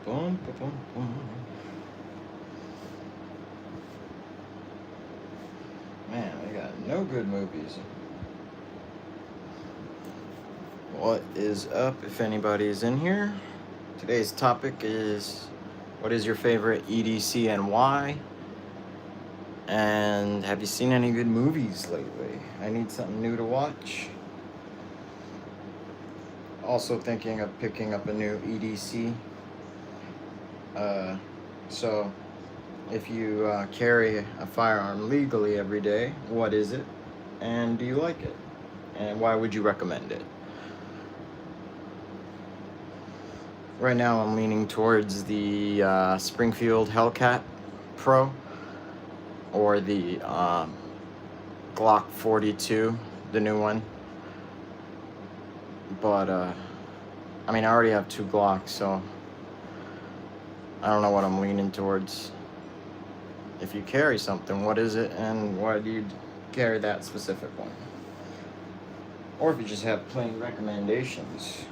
bum. Man, we got no good movies. What is up, if anybody's in here? Today's topic is, what is your favorite E.D.C and why? And have you seen any good movies lately? I need something new to watch. Also thinking of picking up a new E.D.C. So, if you carry a firearm legally every day, what is it? And do you like it? And why would you recommend it? Right now I'm leaning towards the Springfield Hellcat Pro or the Glock 42, the new one. But, I mean, I already have 2 Glocks, so I don't know what I'm leaning towards. If you carry something, what is it, and why do you carry that specific one? Or if you just have plain recommendations.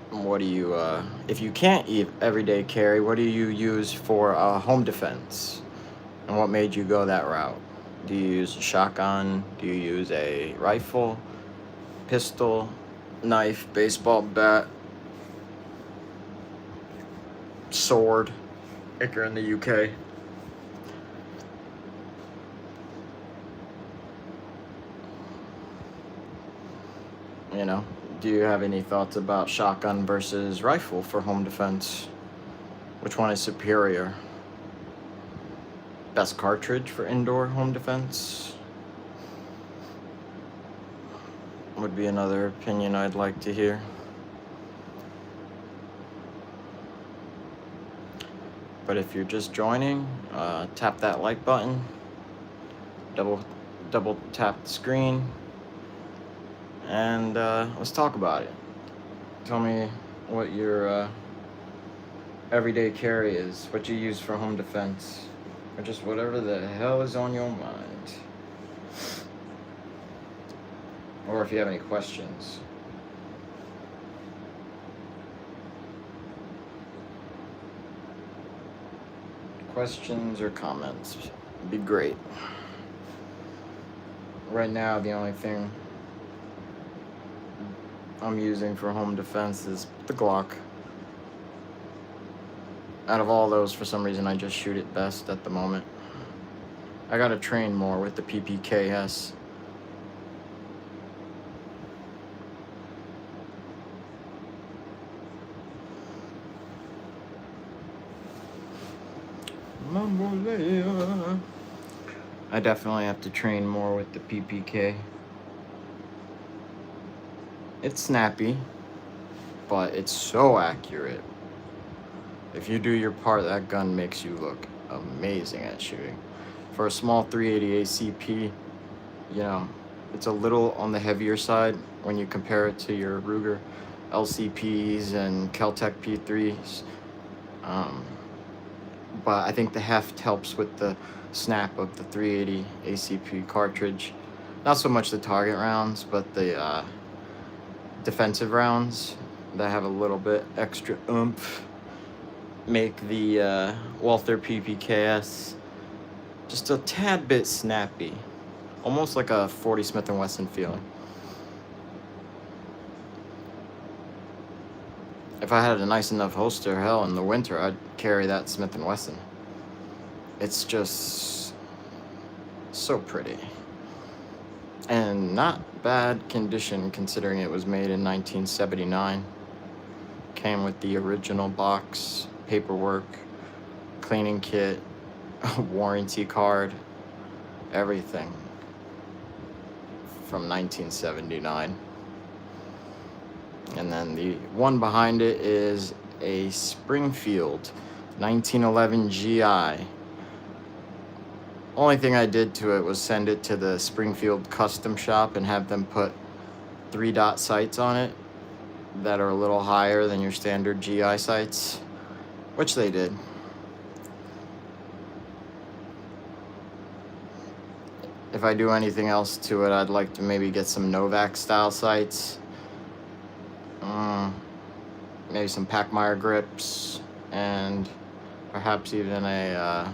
What do you, if you can't everyday carry, what do you use for home defense? And what made you go that route? Do you use a shotgun? Do you use a rifle, pistol, knife, baseball bat, sword, if you're in the UK? You know, do you have any thoughts about shotgun versus rifle for home defense? Which one is superior? Best cartridge for indoor home defense? Would be another opinion I'd like to hear. But if you're just joining, tap that like button, double tap the screen, and let's talk about it. Tell me what your everyday carry is, what you use for home defense, or just whatever the hell is on your mind. Or if you have any questions. Questions or comments would be great. Right now, the only thing I'm using for home defense is the Glock. Out of all those, for some reason, I just shoot it best at the moment. I gotta train more with the PPKS. I definitely have to train more with the PPK. It's snappy, but it's so accurate. If you do your part, that gun makes you look amazing at shooting. For a small 380 ACP, you know, it's a little on the heavier side when you compare it to your Ruger LCPs and Keltec P3s. But I think the heft helps with the snap of the 380 ACP cartridge. Not so much the target rounds, but the defensive rounds that have a little bit extra oomph make the Walther PPKS just a tad bit snappy. Almost like a 40 Smith & Wesson feeling. If I had a nice enough holster, hell, in the winter, I'd carry that Smith & Wesson. It's just so pretty. And not bad condition considering it was made in 1979. Came with the original box, paperwork, cleaning kit, warranty card, everything from 1979. And then the one behind it is a Springfield 1911 GI. Only thing I did to it was send it to the Springfield custom shop and have them put 3-dot sights on it that are a little higher than your standard GI sights, which they did. if I do anything else to it, I'd like to maybe get some Novak style sights. Maybe some Packmeyer grips, and perhaps even a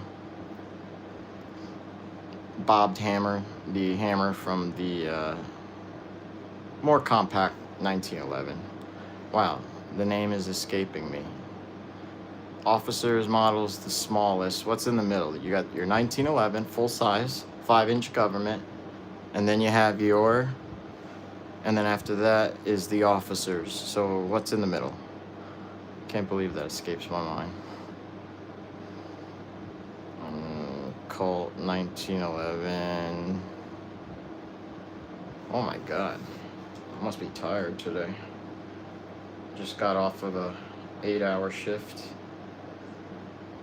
bobbed hammer, the hammer from the more compact 1911. Wow, the name is escaping me. Officers models, the smallest. What's in the middle? You got your 1911 full size, 5-inch government, and then you have your, and then after that is the officers. So what's in the middle? Can't believe that escapes my mind. Colt 1911. Oh my god, I must be tired today. Just got off of a 8-hour shift,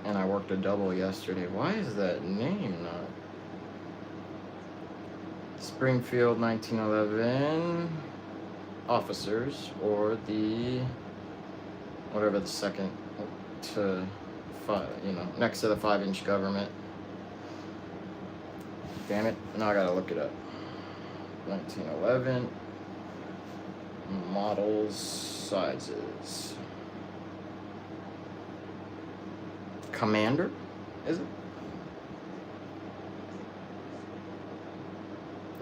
and I worked a double yesterday. Why is that name not? Springfield 1911 officers, or the whatever the second to 5, next to the 5-inch government. Damn it! Now I gotta look it up. 1911 models, sizes. Commander, is it?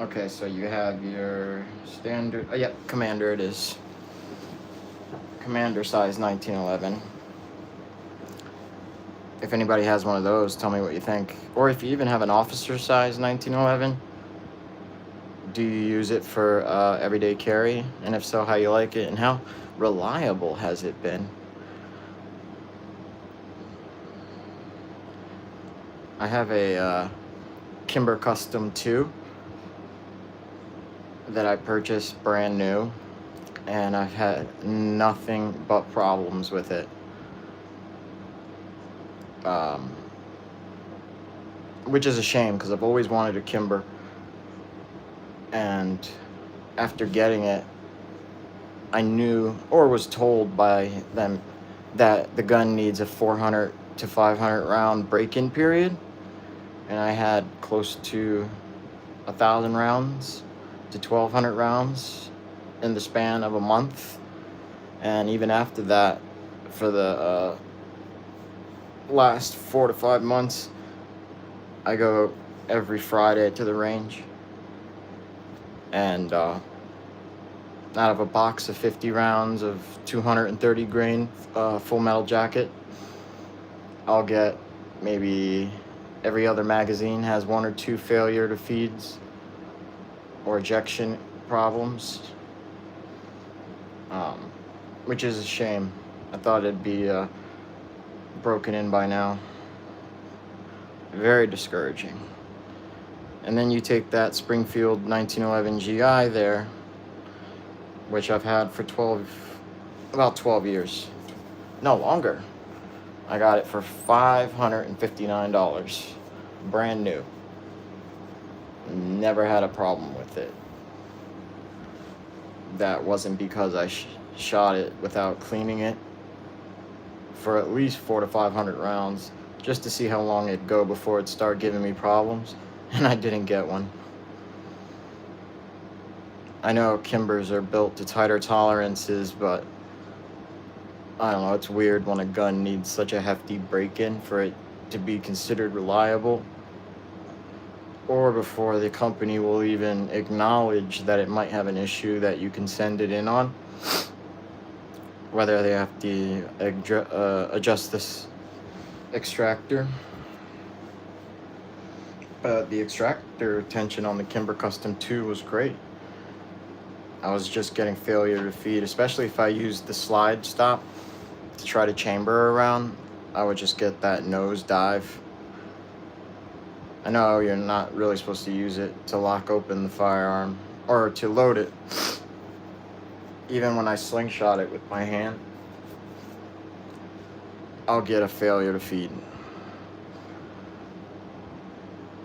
Okay, so you have your standard. Oh, yep, Commander it is. Commander size 1911. If anybody has one of those, tell me what you think. Or if you even have an officer size 1911, do you use it for everyday carry? And if so, how you like it, and how reliable has it been? I have a Kimber Custom 2 that I purchased brand new, and I've had nothing but problems with it. Which is a shame, because I've always wanted a Kimber, and after getting it, I knew, or was told by them, that the gun needs a 400 to 500 round break-in period, and I had close to 1,000 rounds to 1,200 rounds in the span of a month. And even after that, for the last 4 to 5 months, I go every Friday to the range, and out of a box of 50 rounds of 230 grain full metal jacket, I'll get maybe every other magazine has 1 or 2 failure to feeds or ejection problems, which is a shame. I thought it'd be broken in by now. Very discouraging. And then you take that Springfield 1911 GI there, which I've had for about 12 years. No, longer. I got it for $559, brand new. Never had a problem with it. That wasn't because I shot it without cleaning it for at least 400 to 500 rounds, just to see how long it'd go before it started giving me problems, and I didn't get one. I know Kimbers are built to tighter tolerances, but I don't know, it's weird when a gun needs such a hefty break-in for it to be considered reliable, or before the company will even acknowledge that it might have an issue that you can send it in on, whether they have to adjust this extractor. But the extractor tension on the Kimber Custom 2 was great. I was just getting failure to feed, especially if I used the slide stop to try to chamber around. I would just get that nose dive. I know you're not really supposed to use it to lock open the firearm or to load it. Even when I slingshot it with my hand, I'll get a failure to feed.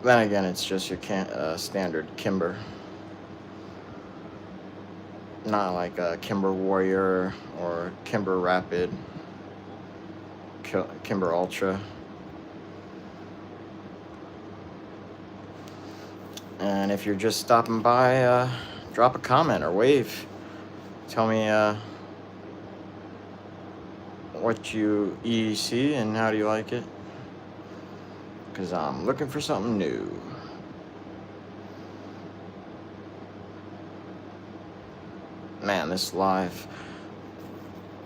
Then again, it's just your standard Kimber. Not like a Kimber Warrior or Kimber Rapid, Kimber Ultra. And if you're just stopping by, drop a comment or wave. Tell me what you E.D.C and how do you like it? Because I'm looking for something new. Man, this live,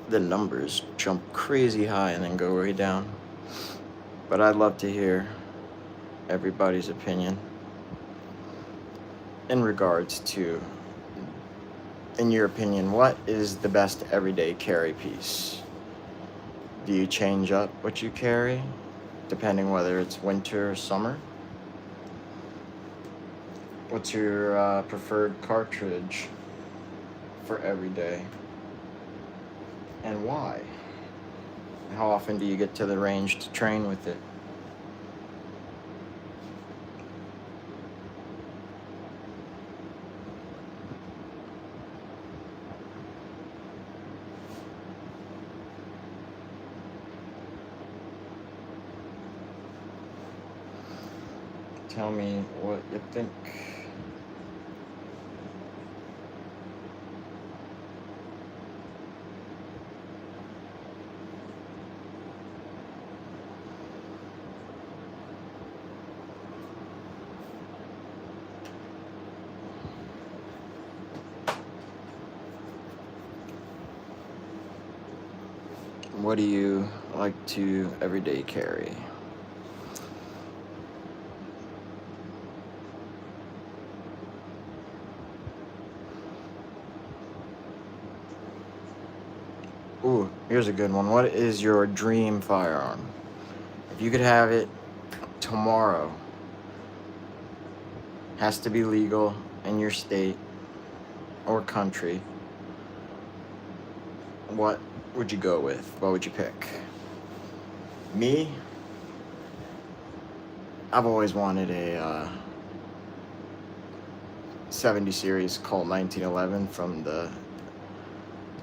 the numbers jump crazy high and then go way down. But I'd love to hear everybody's opinion in regards to, in your opinion, what is the best everyday carry piece? Do you change up what you carry, depending whether it's winter or summer? What's your preferred cartridge for every day, and why? How often do you get to the range to train with it? Tell me what you think. What do you like to everyday carry? Ooh, here's a good one. What is your dream firearm? If you could have it tomorrow, has to be legal in your state or country, what would you go with? What would you pick? Me, I've always wanted a 70 series Colt 1911 from the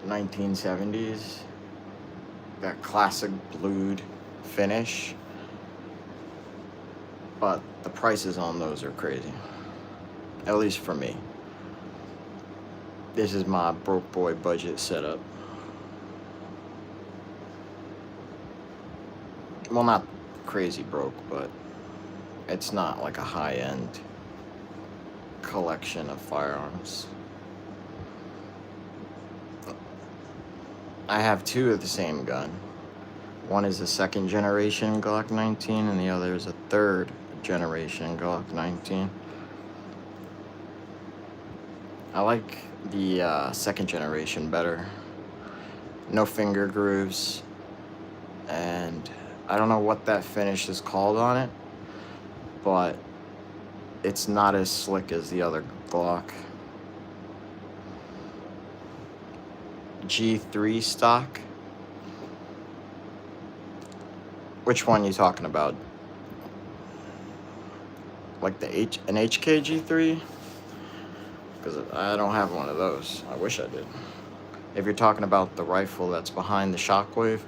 1970s. That classic blued finish. But the prices on those are crazy. At least for me. This is my broke boy budget setup. Well, not crazy broke, but it's not like a high-end collection of firearms. I have two of the same gun. One is a second generation Glock 19 and the other is a third generation Glock 19. I like the second generation better. No finger grooves, and I don't know what that finish is called on it, but it's not as slick as the other Glock. G3 stock? Which one you talking about? Like an HK G3? Because I don't have one of those. I wish I did. If you're talking about the rifle that's behind the Shockwave,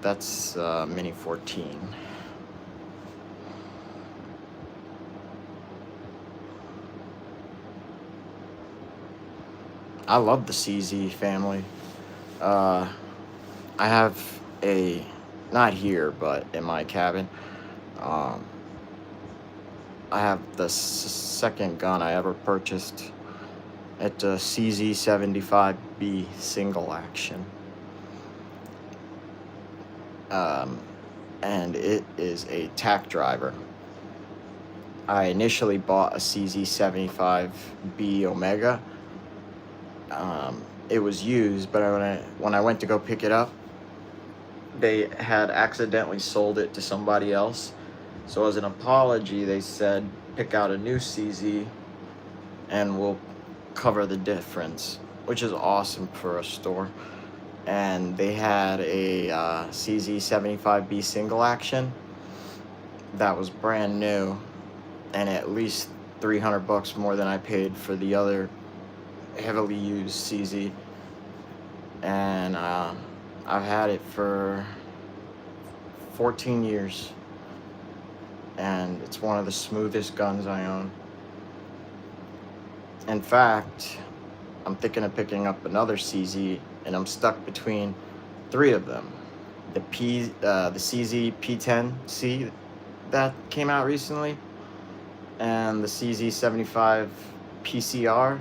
that's Mini 14. I love the CZ family. I have a, not here, but in my cabin, I have the second gun I ever purchased. It's a CZ75B single action. And it is a tack driver. I initially bought a CZ75B Omega. It was used, but when I went to go pick it up, they had accidentally sold it to somebody else. So as an apology, they said, pick out a new CZ and we'll cover the difference, which is awesome for a store. And they had a CZ75B single action that was brand new and at least $300 more than I paid for the other heavily used CZ. And I've had it for 14 years, and it's one of the smoothest guns I own. In fact, I'm thinking of picking up another CZ, and I'm stuck between three of them. The CZ P10C that came out recently, and the CZ75 PCR,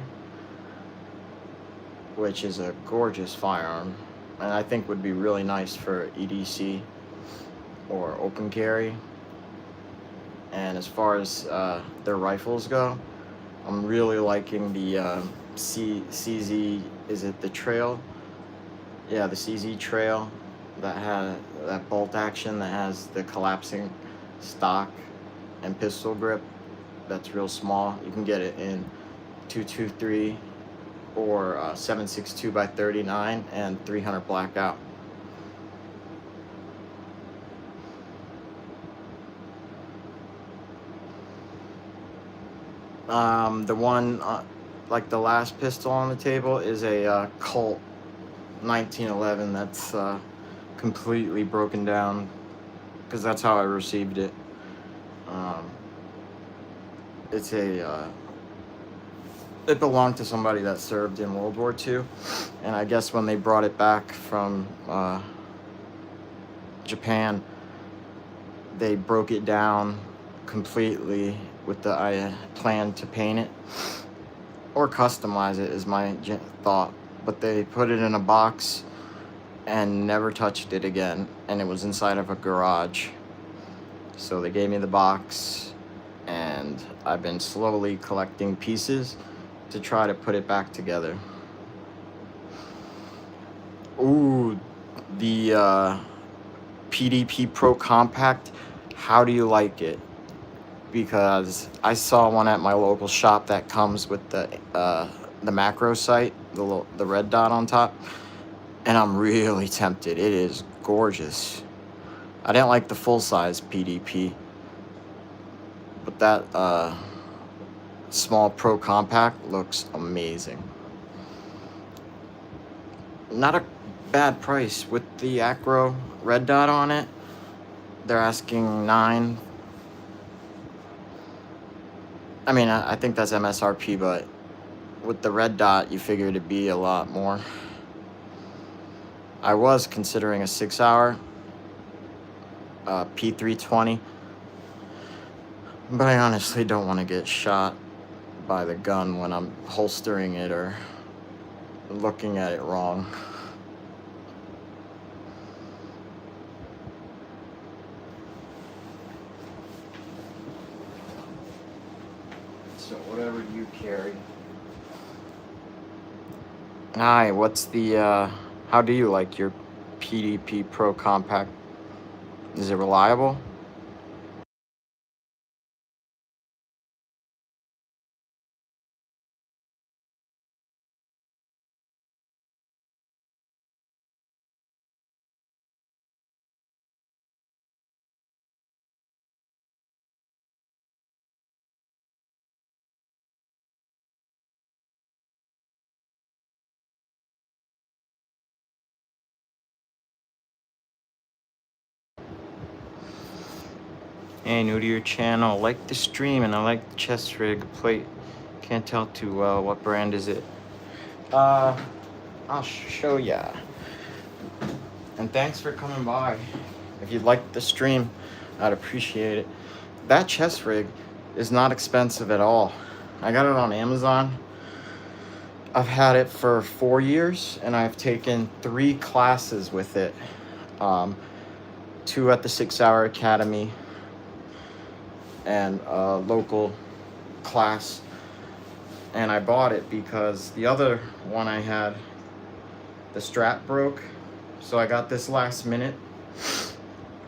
which is a gorgeous firearm, and I think would be really nice for EDC or open carry. And as far as their rifles go, I'm really liking the CZ. Is it the Trail? Yeah, the CZ Trail that had that bolt action that has the collapsing stock and pistol grip. That's real small. You can get it in 223 or 7.62 by 39 and 300 blackout. The one, like the last pistol on the table, is a Colt 1911 that's completely broken down, because that's how I received it. It's it belonged to somebody that served in World War II, and I guess when they brought it back from Japan, they broke it down completely with the plan to paint it or customize it, is my thought. But they put it in a box and never touched it again, and it was inside of a garage. So they gave me the box, and I've been slowly collecting pieces to try to put it back together. Ooh, the PDP Pro Compact. How do you like it? Because I saw one at my local shop that comes with the macro sight, the red dot on top, and I'm really tempted. It is gorgeous. I didn't like the full size PDP, but that small Pro Compact looks amazing. Not a bad price with the acro red dot on it. They're asking $9. I mean, I think that's MSRP, but with the red dot, you figure it'd be a lot more. I was considering a 6-hour P320, but I honestly don't want to get shot by the gun when I'm holstering it or looking at it wrong. So whatever you carry. Hi, what's the how do you like your PDP Pro Compact? Is it reliable? Hey, new to your channel, like the stream, and I like the chest rig plate. Can't tell too well. What brand is it? I'll show ya. And thanks for coming by. If you'd like the stream, I'd appreciate it. That chest rig is not expensive at all. I got it on Amazon. I've had it for 4 years, and I've taken 3 classes with it. 2 at the 6-hour academy and a local class. And I bought it because the other one I had, the strap broke. So I got this last minute,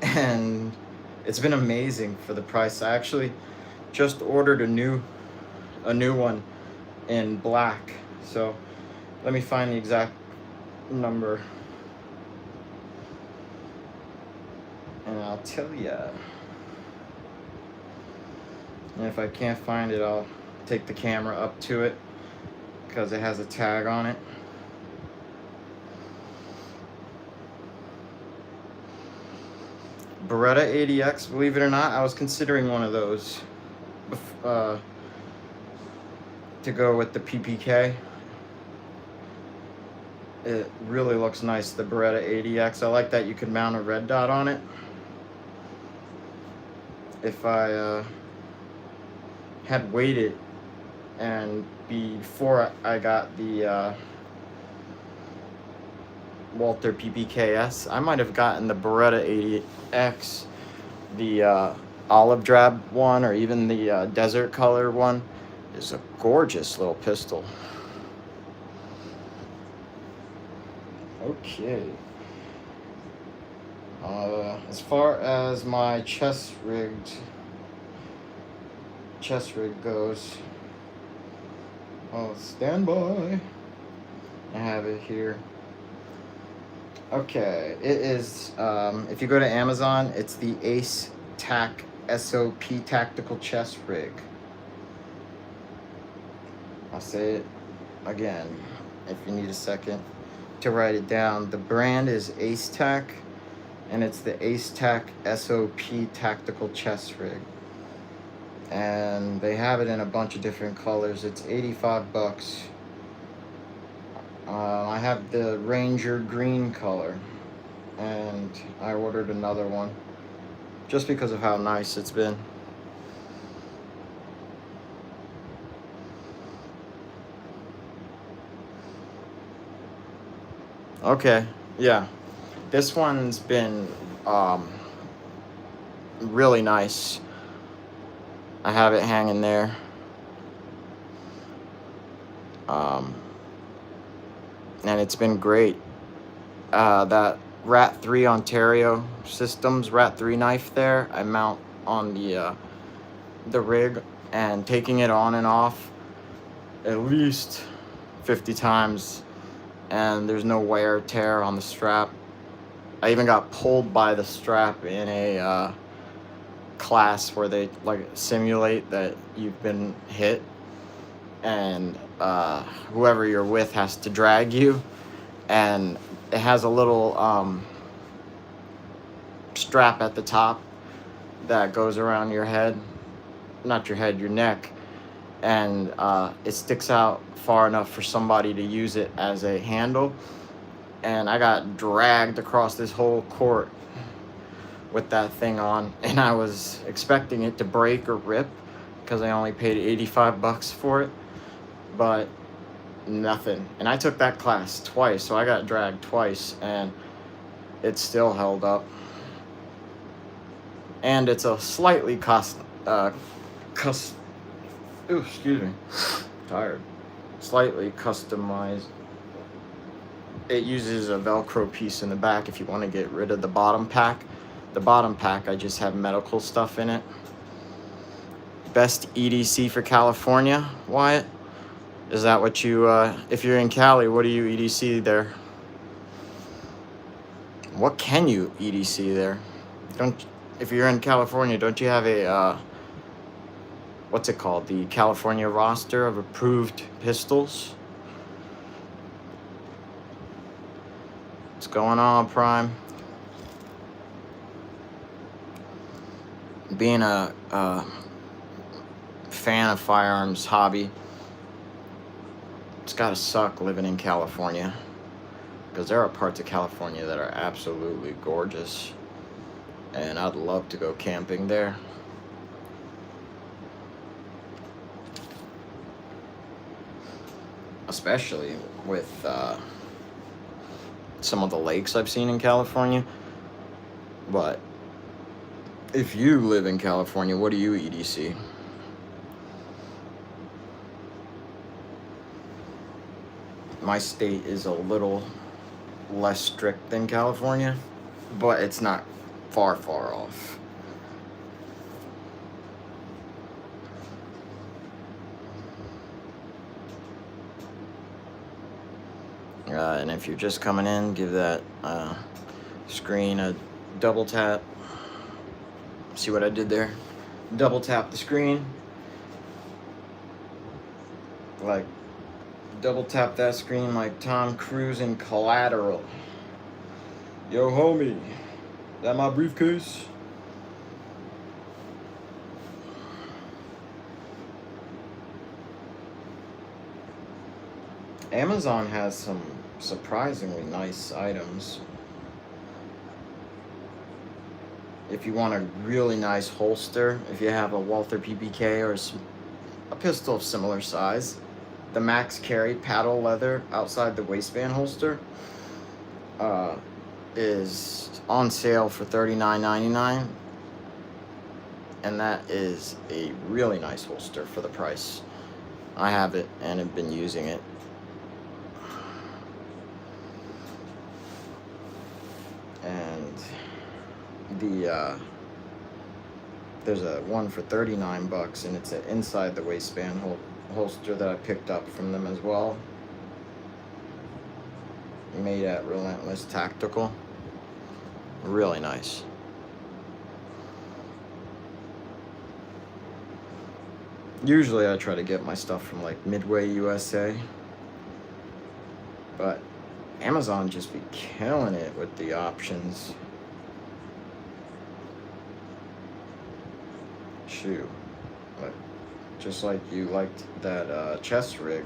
and it's been amazing for the price. I actually just ordered a new one in black. So let me find the exact number, and I'll tell ya. And if I can't find it, I'll take the camera up to it because it has a tag on it. Beretta ADX, believe it or not, I was considering one of those to go with the PPK. It really looks nice, the Beretta ADX. I like that you can mount a red dot on it. If I had waited and before I got the Walther PPKS, I might have gotten the Beretta ADX, the olive drab one, or even the desert color one. Is a gorgeous little pistol. Okay. As far as my chest rig goes, stand by. I have it here. Okay, it is, if you go to Amazon, it's the Ace Tac SOP Tactical Chest Rig. I'll say it again if you need a second to write it down. The brand is Ace Tac, and it's the Ace Tac SOP Tactical Chest Rig. And they have it in a bunch of different colors. It's $85. I have the Ranger green color, and I ordered another one just because of how nice it's been. Okay, yeah, this one's been really nice. I have it hanging there. And it's been great. That Rat 3 Ontario Systems Rat 3 knife there, I mount on the rig, and taking it on and off at least 50 times, and there's no wear or tear on the strap. I even got pulled by the strap in a class where they like simulate that you've been hit, and whoever you're with has to drag you, and it has a little strap at the top that goes around your head, not your head, your neck, and it sticks out far enough for somebody to use it as a handle. And I got dragged across this whole court with that thing on, and I was expecting it to break or rip because I only paid $85 for it, but nothing. And I took that class twice, so I got dragged twice, and it still held up. And it's a slightly slightly customized. It uses a Velcro piece in the back if you want to get rid of the bottom pack. The bottom pack, I just have medical stuff in it. Best E.D.C for California, Wyatt? Is that what you, if you're in Cali, what do you E.D.C there? What can you E.D.C there? If you're in California, don't you have a, what's it called? The California roster of approved pistols? What's going on, Prime? Being a fan of firearms hobby, it's gotta suck living in California, because there are parts of California that are absolutely gorgeous, and I'd love to go camping there. Especially with some of the lakes I've seen in California. But if you live in California, what do you E.D.C? My state is a little less strict than California, but it's not far off. And if you're just coming in, give that screen a double tap. See what I did there? Double tap the screen. Like, double tap that screen like Tom Cruise in Collateral. Yo, homie, that my briefcase? Amazon has some surprisingly nice items. If you want a really nice holster, if you have a Walther PPK or a pistol of similar size, the max carry paddle leather outside the waistband holster uh, is on sale for $39.99, and that is a really nice holster for the price. I have it and have been using it. And there's a one for $39, and it's an inside the waistband holster that I picked up from them as well. Made at Relentless Tactical. Really nice. Usually I try to get my stuff from like Midway USA, but Amazon just be killing it with the options. Shoot, but just like you liked that chest rig.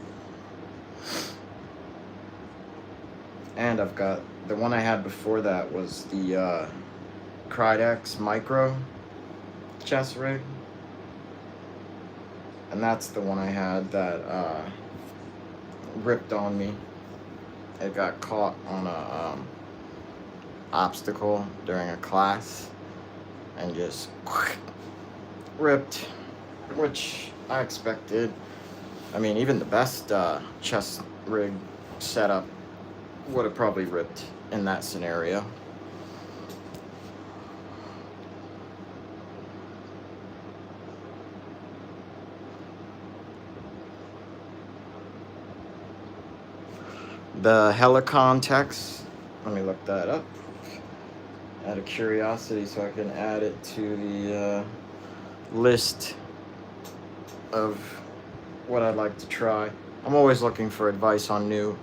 And I've got the one I had before that was the Krydex Micro chest rig, and that's the one I had that ripped on me. It got caught on a obstacle during a class and just ripped, which I expected. I mean, even the best chest rig setup would have probably ripped in that scenario. The Helicon text, let me look that up out of curiosity so I can add it to the list of what I'd like to try. I'm always looking for advice on new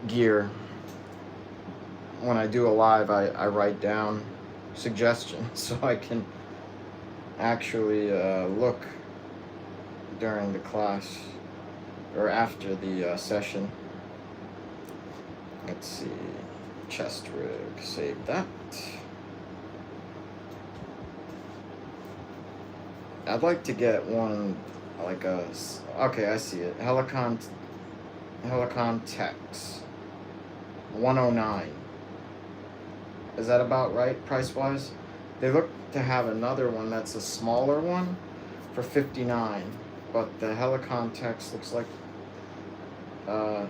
gear. When I do a live, I write down suggestions so I can actually look during the class or after the session. Let's see, chest rig, save that. I'd like to get one like okay, I see it, Helicon Tex 109. Is that about right price wise? They look to have another one that's a smaller one for $59, but the Helicon Tex looks like a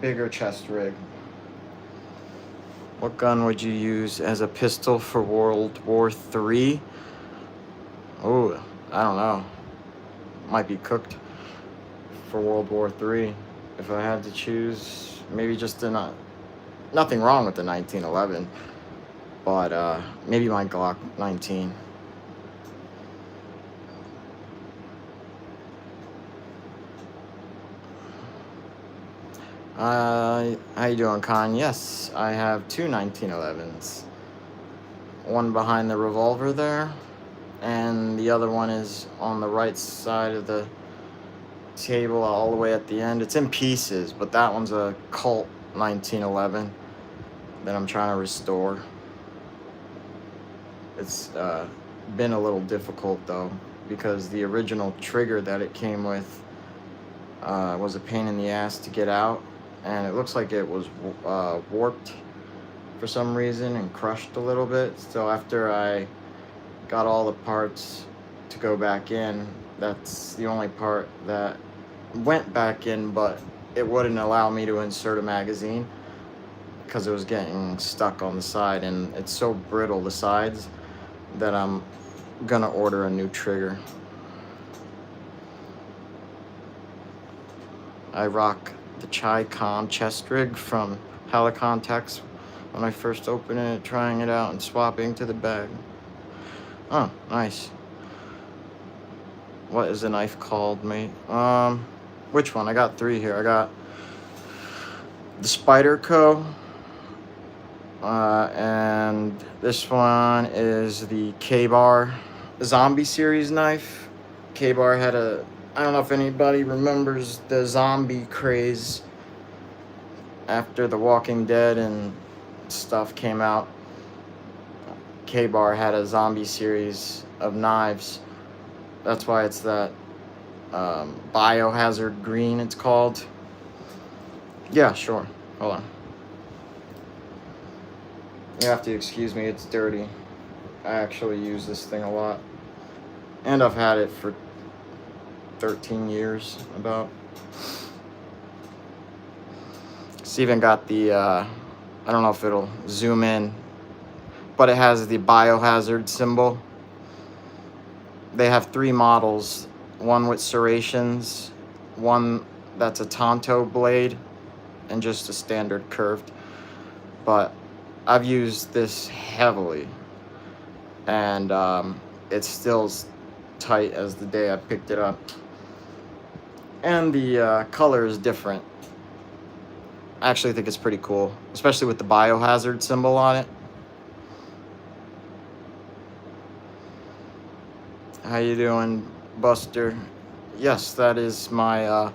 bigger chest rig. What gun would you use as a pistol for World War III? Oh, I don't know. Might be cooked for World War III. If I had to choose, maybe just nothing wrong with the 1911, but maybe my Glock 19. How you doing, Con? Yes, I have two 1911s. One behind the revolver there, and the other one is on the right side of the table all the way at the end. It's in pieces, but that one's a Colt 1911 that I'm trying to restore. It's been a little difficult though, because the original trigger that it came with was a pain in the ass to get out, and it looks like it was warped for some reason and crushed a little bit. So after I got all the parts to go back in, that's the only part that went back in, but it wouldn't allow me to insert a magazine because it was getting stuck on the side, and it's so brittle, the sides, that I'm gonna order a new trigger. I rock the Chi-Com chest rig from Helicon Tex when I first opened it, trying it out and swapping to the bag. Oh, nice. What is the knife called, mate? Which one? I got three here. I got the Spyderco, and this one is the K-Bar Zombie series knife. K-Bar had a I don't know if anybody remembers the zombie craze after The Walking Dead and stuff came out. K-Bar had a zombie series of knives. That's why it's that biohazard green, it's called. Yeah, sure. Hold on. You have to excuse me, it's dirty. I actually use this thing a lot. And I've had it for 13 years, about. It's even got the, I don't know if it'll zoom in, but it has the biohazard symbol. They have 3 models, one with serrations, one that's a Tonto blade, and just a standard curved. But I've used this heavily, and it's still tight as the day I picked it up. And the color is different. I actually think it's pretty cool, especially with the biohazard symbol on it. How you doing, Buster? Yes, that is my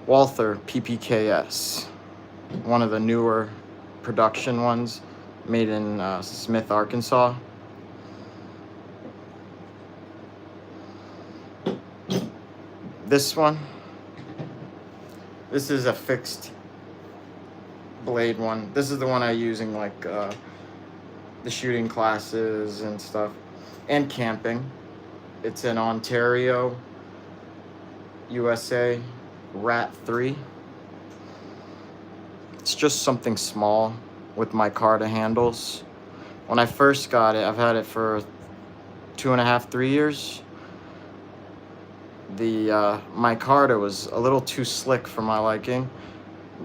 Walther PPKS, one of the newer production ones, made in Smith, Arkansas. This one, this is a fixed blade one. This is the one I use in like the shooting classes and stuff, and camping. It's an Ontario, USA, Rat 3. It's just something small with micarta handles. When I first got it, I've had it for 2.5, 3 years. The micarta was a little too slick for my liking,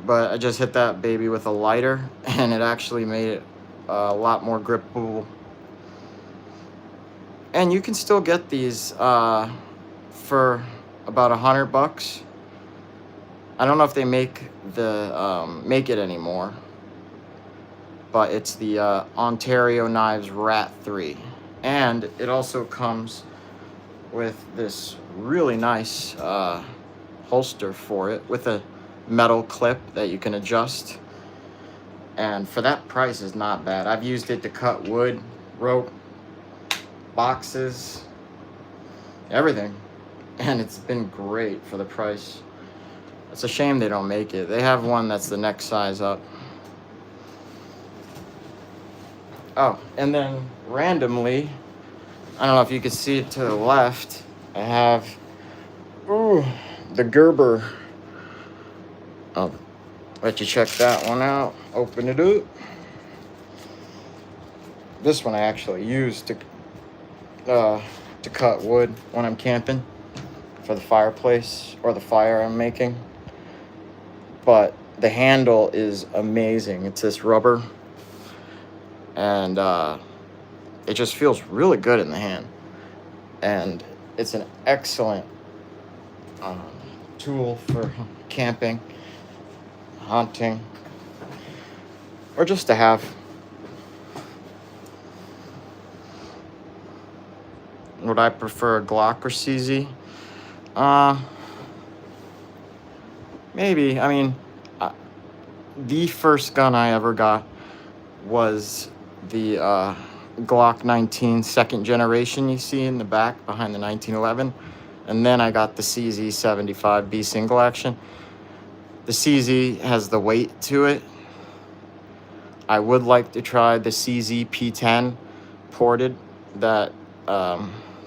but I just hit that baby with a lighter, and it actually made it a lot more grippable. And you can still get these for about $100. I don't know if they make it anymore, but it's the Ontario Knives Rat 3, and it also comes with this really nice holster for it with a metal clip that you can adjust, and for that price is not bad. I've used it to cut wood, rope, boxes, everything, and it's been great for the price. It's a shame they don't make it. They have one that's the next size up. Oh, and then randomly, I don't know if you can see it to the left, I have the Gerber. I'll let you check that one out. Open it up. This one I actually use to cut wood when I'm camping for the fireplace or the fire I'm making. But the handle is amazing. It's this rubber, and it just feels really good in the hand. And it's an excellent tool for camping, hunting, or just to have. Would I prefer a Glock or CZ? Maybe. I mean, the first gun I ever got was the Glock 19 second generation you see in the back behind the 1911. And then I got the CZ 75B single action. The CZ has the weight to it. I would like to try the CZ P10 ported that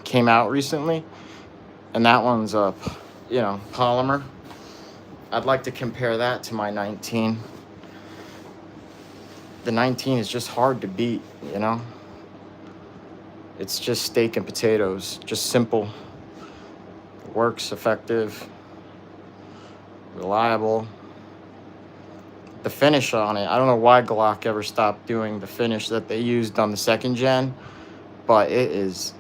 came out recently, and that one's a polymer. I'd like to compare that to my 19. The 19 is just hard to beat, it's just steak and potatoes, just simple, works, effective, reliable. The finish on it, I don't know why Glock ever stopped doing the finish that they used on the second gen, but it is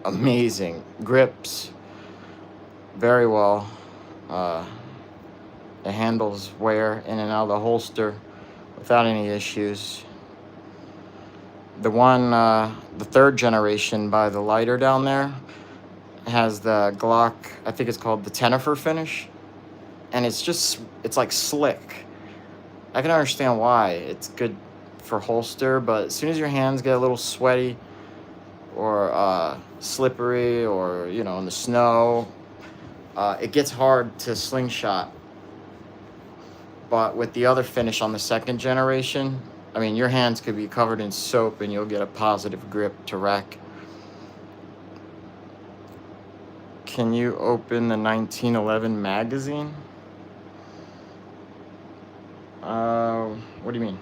amazing. Grips very well. The handles wear in and out of the holster without any issues. The one, the third generation by the lighter down there, has the Glock, I think it's called the Tennifer finish, and it's like slick. I can understand why it's good for holster, but as soon as your hands get a little sweaty or slippery, or in the snow, it gets hard to slingshot. But with the other finish on the second generation, I mean, your hands could be covered in soap and you'll get a positive grip to rack. Can you open the 1911 magazine? What do you mean?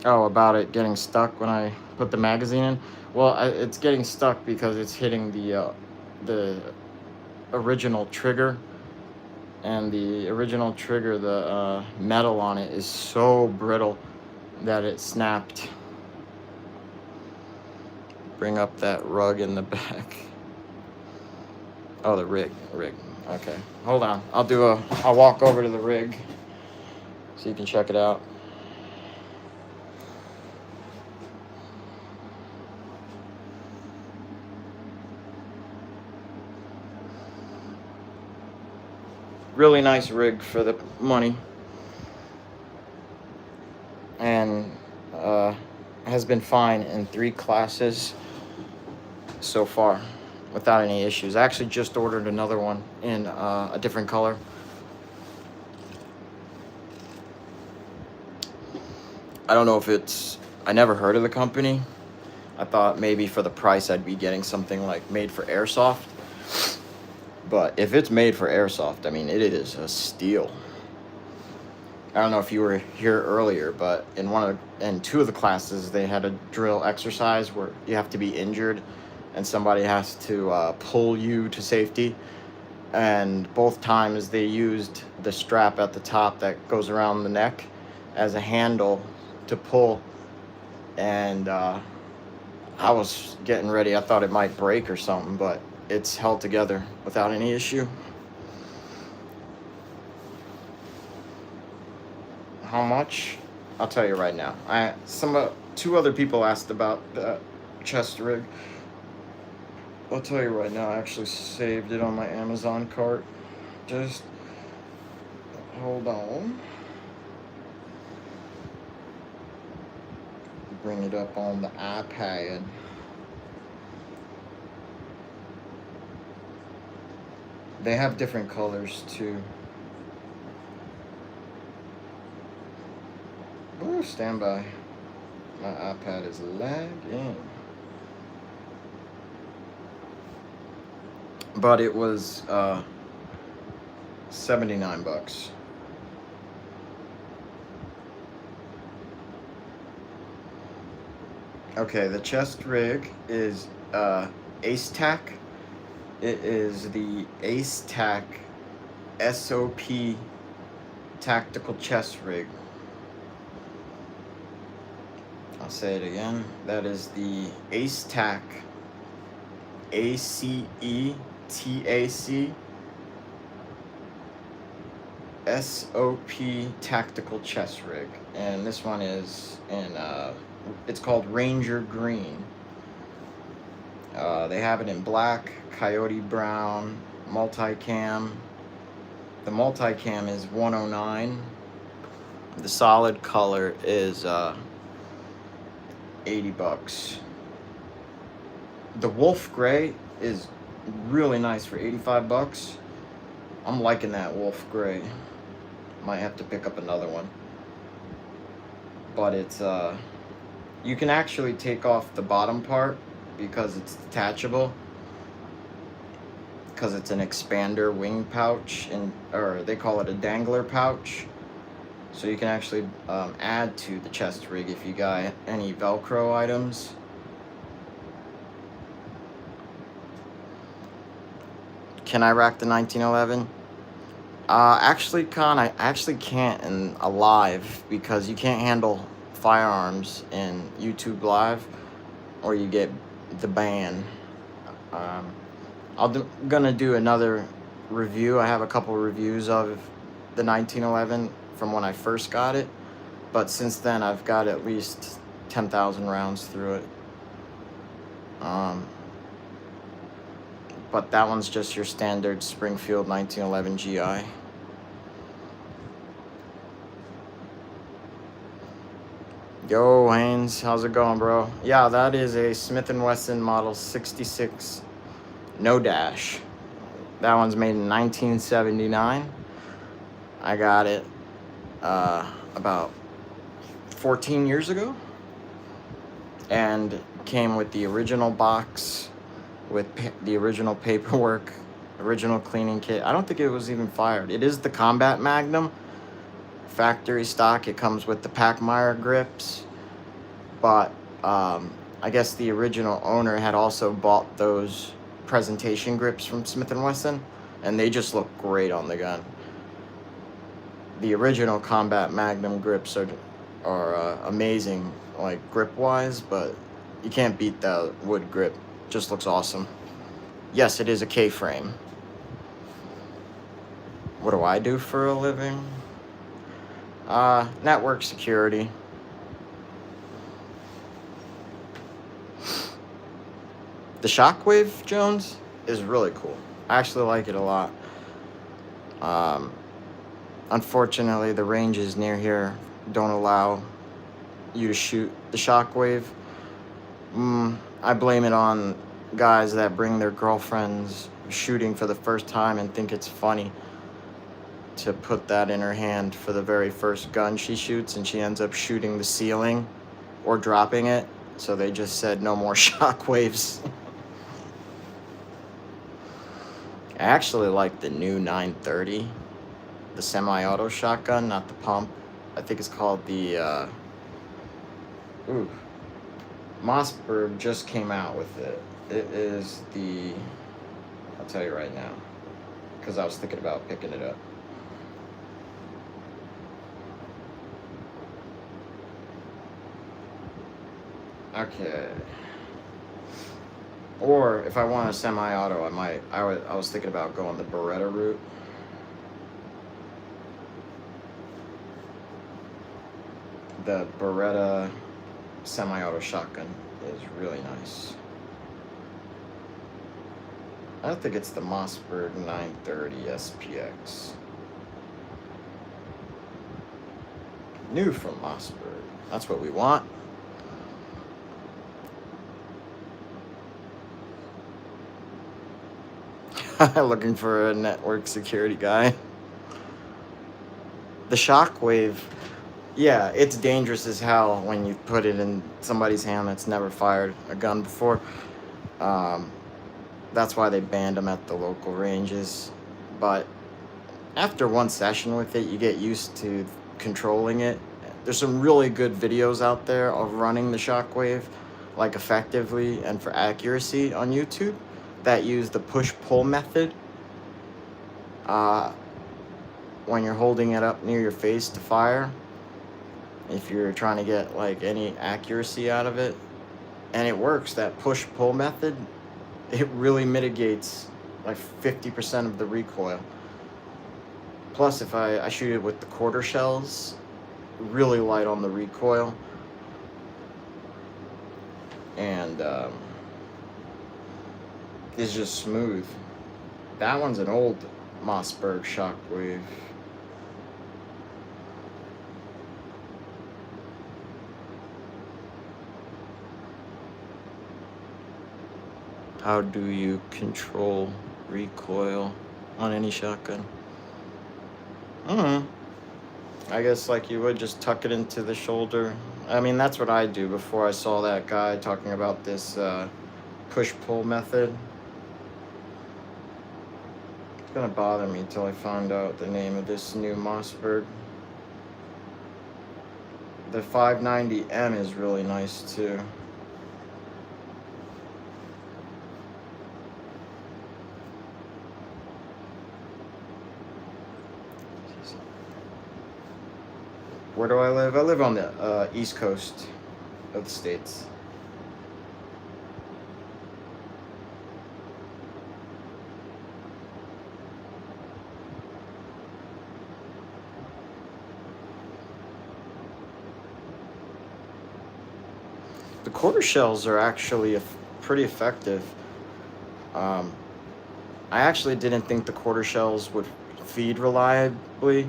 Oh, about it getting stuck when I put the magazine in? Well, it's getting stuck because it's hitting the original trigger, and the original trigger, the metal on it is so brittle that it snapped. Bring up that rug in the back. Oh, the rig. Okay, hold on. I'll walk over to the rig so you can check it out. Really nice rig for the money, and has been fine in 3 classes so far without any issues. I actually just ordered another one in a different color. I don't know if I never heard of the company. I thought maybe for the price I'd be getting something like made for airsoft. But if it's made for airsoft, I mean, it is a steal. I don't know if you were here earlier, but in 2 of the classes, they had a drill exercise where you have to be injured and somebody has to pull you to safety. And both times they used the strap at the top that goes around the neck as a handle to pull. And I was getting ready. I thought it might break or something, but it's held together without any issue. How much? I'll tell you right now. 2 other people asked about the chest rig. I'll tell you right now. I actually saved it on my Amazon cart. Just hold on. Bring it up on the iPad. They have different colors too. Oh, stand by. My iPad is lagging. But it was $79. Okay, the chest rig is E.D.C. It is the E.D.C. SOP tactical chest rig. I'll say it again. That is the E.D.C. ACETAC SOP tactical chest rig, and this one is in it's called Ranger Green. They have it in black, coyote brown, multicam. The multicam is $109. The solid color is $80. The wolf gray is really nice for $85. I'm liking that wolf gray. Might have to pick up another one. But it's you can actually take off the bottom part because it's detachable. Because it's an expander wing pouch, or they call it a dangler pouch. So you can actually add to the chest rig if you got any Velcro items. Can I rack the 1911? Actually, Con, I actually can't in a live because you can't handle firearms in YouTube Live or you get the ban. Gonna do another review. I have a couple reviews of the 1911 from when I first got it, but since then I've got at least 10,000 rounds through it. But that one's just your standard Springfield 1911 GI. Yo, Haynes, how's it going, bro? Yeah, that is a Smith & Wesson Model 66 No Dash. That one's made in 1979. I got it about 14 years ago, and came with the original box with the original paperwork, original cleaning kit. I don't think it was even fired. It is the Combat Magnum factory stock. It comes with the Packmeyer grips, but I guess the original owner had also bought those presentation grips from Smith & Wesson, and they just look great on the gun. The original Combat Magnum grips are amazing, like grip wise, but you can't beat that wood grip. Just looks awesome. Yes, it is a K-frame. What do I do for a living? Network security. The Shockwave, Jones, is really cool. I actually like it a lot. Unfortunately, the ranges near here don't allow you to shoot the Shockwave. I blame it on guys that bring their girlfriends shooting for the first time and think it's funny to put that in her hand for the very first gun she shoots, and she ends up shooting the ceiling or dropping it. So they just said no more Shockwaves. I actually like the new 930, the semi-auto shotgun, not the pump. I think it's called the Mossberg just came out with it. It is the, I'll tell you right now, because I was thinking about picking it up. Okay. Or if I want a semi-auto, I was thinking about going the Beretta route. The Beretta semi-auto shotgun is really nice. I don't think it's the Mossberg 930 SPX. New from Mossberg. That's what we want. Looking for a network security guy. The Shockwave, yeah, it's dangerous as hell when you put it in somebody's hand that's never fired a gun before. That's why they banned them at the local ranges. But after one session with it, you get used to controlling it. There's some really good videos out there of running the Shockwave, like effectively and for accuracy on YouTube, that use the push-pull method when you're holding it up near your face to fire, if you're trying to get like any accuracy out of it. And it works. That push-pull method, it really mitigates like 50% of the recoil. Plus, if I shoot it with the quarter shells, really light on the recoil. And it's just smooth. That one's an old Mossberg Shockwave. How do you control recoil on any shotgun? I guess like you would just tuck it into the shoulder. I mean, that's what I do before I saw that guy talking about this push-pull method. It's gonna bother me till I find out the name of this new Mossberg. The 590M is really nice too. Where do I live? I live on the East Coast of the States. The quarter shells are actually pretty effective. Um, I actually didn't think the quarter shells would feed reliably.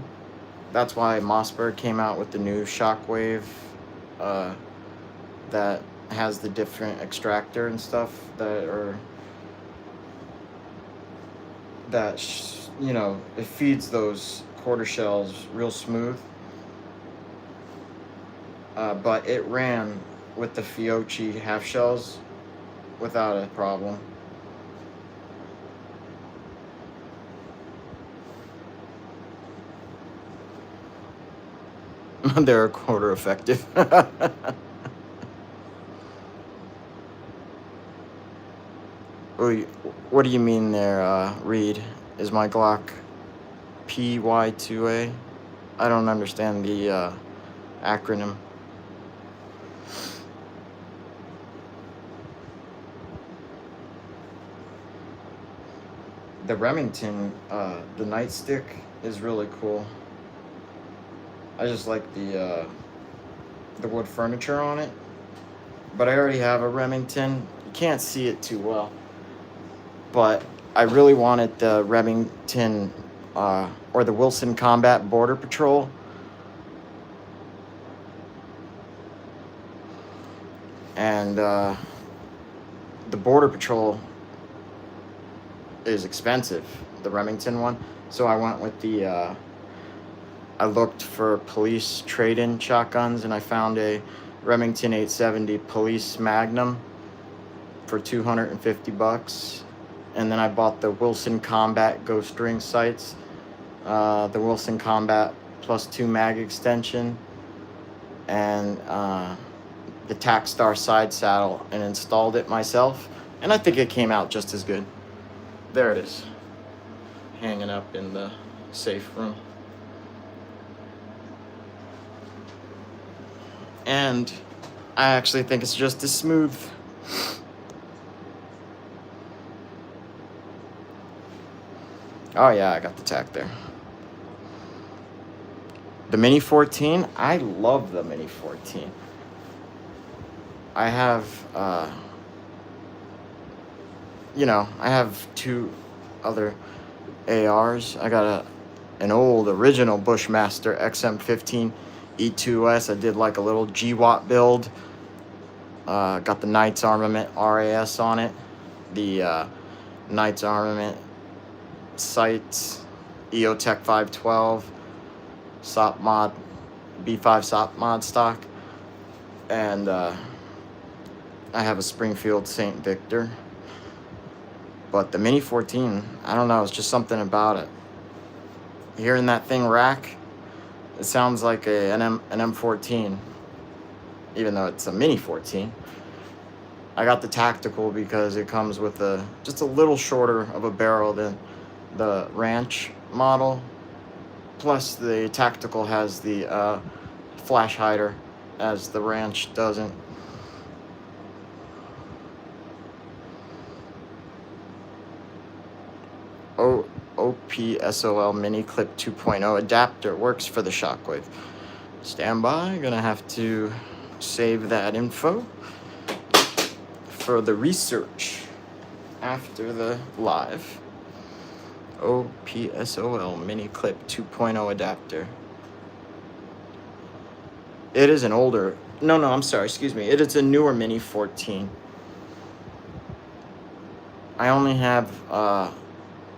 That's why Mossberg came out with the new Shockwave uh, that has the different extractor and stuff it feeds those quarter shells real smooth. But it ran with the Fiocchi half shells without a problem. They're a quarter effective. What do you mean there, Reed? Is my Glock PY2A? I don't understand the acronym. The Remington, the nightstick is really cool. I just like the wood furniture on it. But I already have a Remington. You can't see it too well. But I really wanted the Remington or the Wilson Combat Border Patrol. And the Border Patrol is expensive, the Remington one. So I went with I looked for police trade-in shotguns, and I found a Remington 870 Police Magnum for $250. And then I bought the Wilson Combat Ghost Ring sights, the Wilson Combat +2 mag extension, and the Tacstar side saddle, and installed it myself. And I think it came out just as good. There it is, hanging up in the safe room. And I actually think it's just as smooth. Oh yeah, I got the tack there. The Mini 14, I love the Mini 14. I have, I have two other ARs. I got an old original Bushmaster XM15 E2S. I did like a little GWAT build. Got the Knights Armament RAS on it. The Knights Armament sights, EOTech 512, SOP mod, B5 SOP mod stock. And I have a Springfield St. Victor. But the Mini 14, I don't know, it's just something about it. Hearing that thing rack, it sounds like an M14, even though it's a Mini 14. I got the tactical because it comes with just a little shorter of a barrel than the Ranch model. Plus, the tactical has the flash hider, as the Ranch doesn't. OPSOL Mini Clip 2.0 adapter works for the Shockwave. Stand by, gonna have to save that info for the research after the live. OPSOL Mini Clip 2.0 adapter. It is an older, no, I'm sorry, excuse me. It is a newer Mini 14. I only have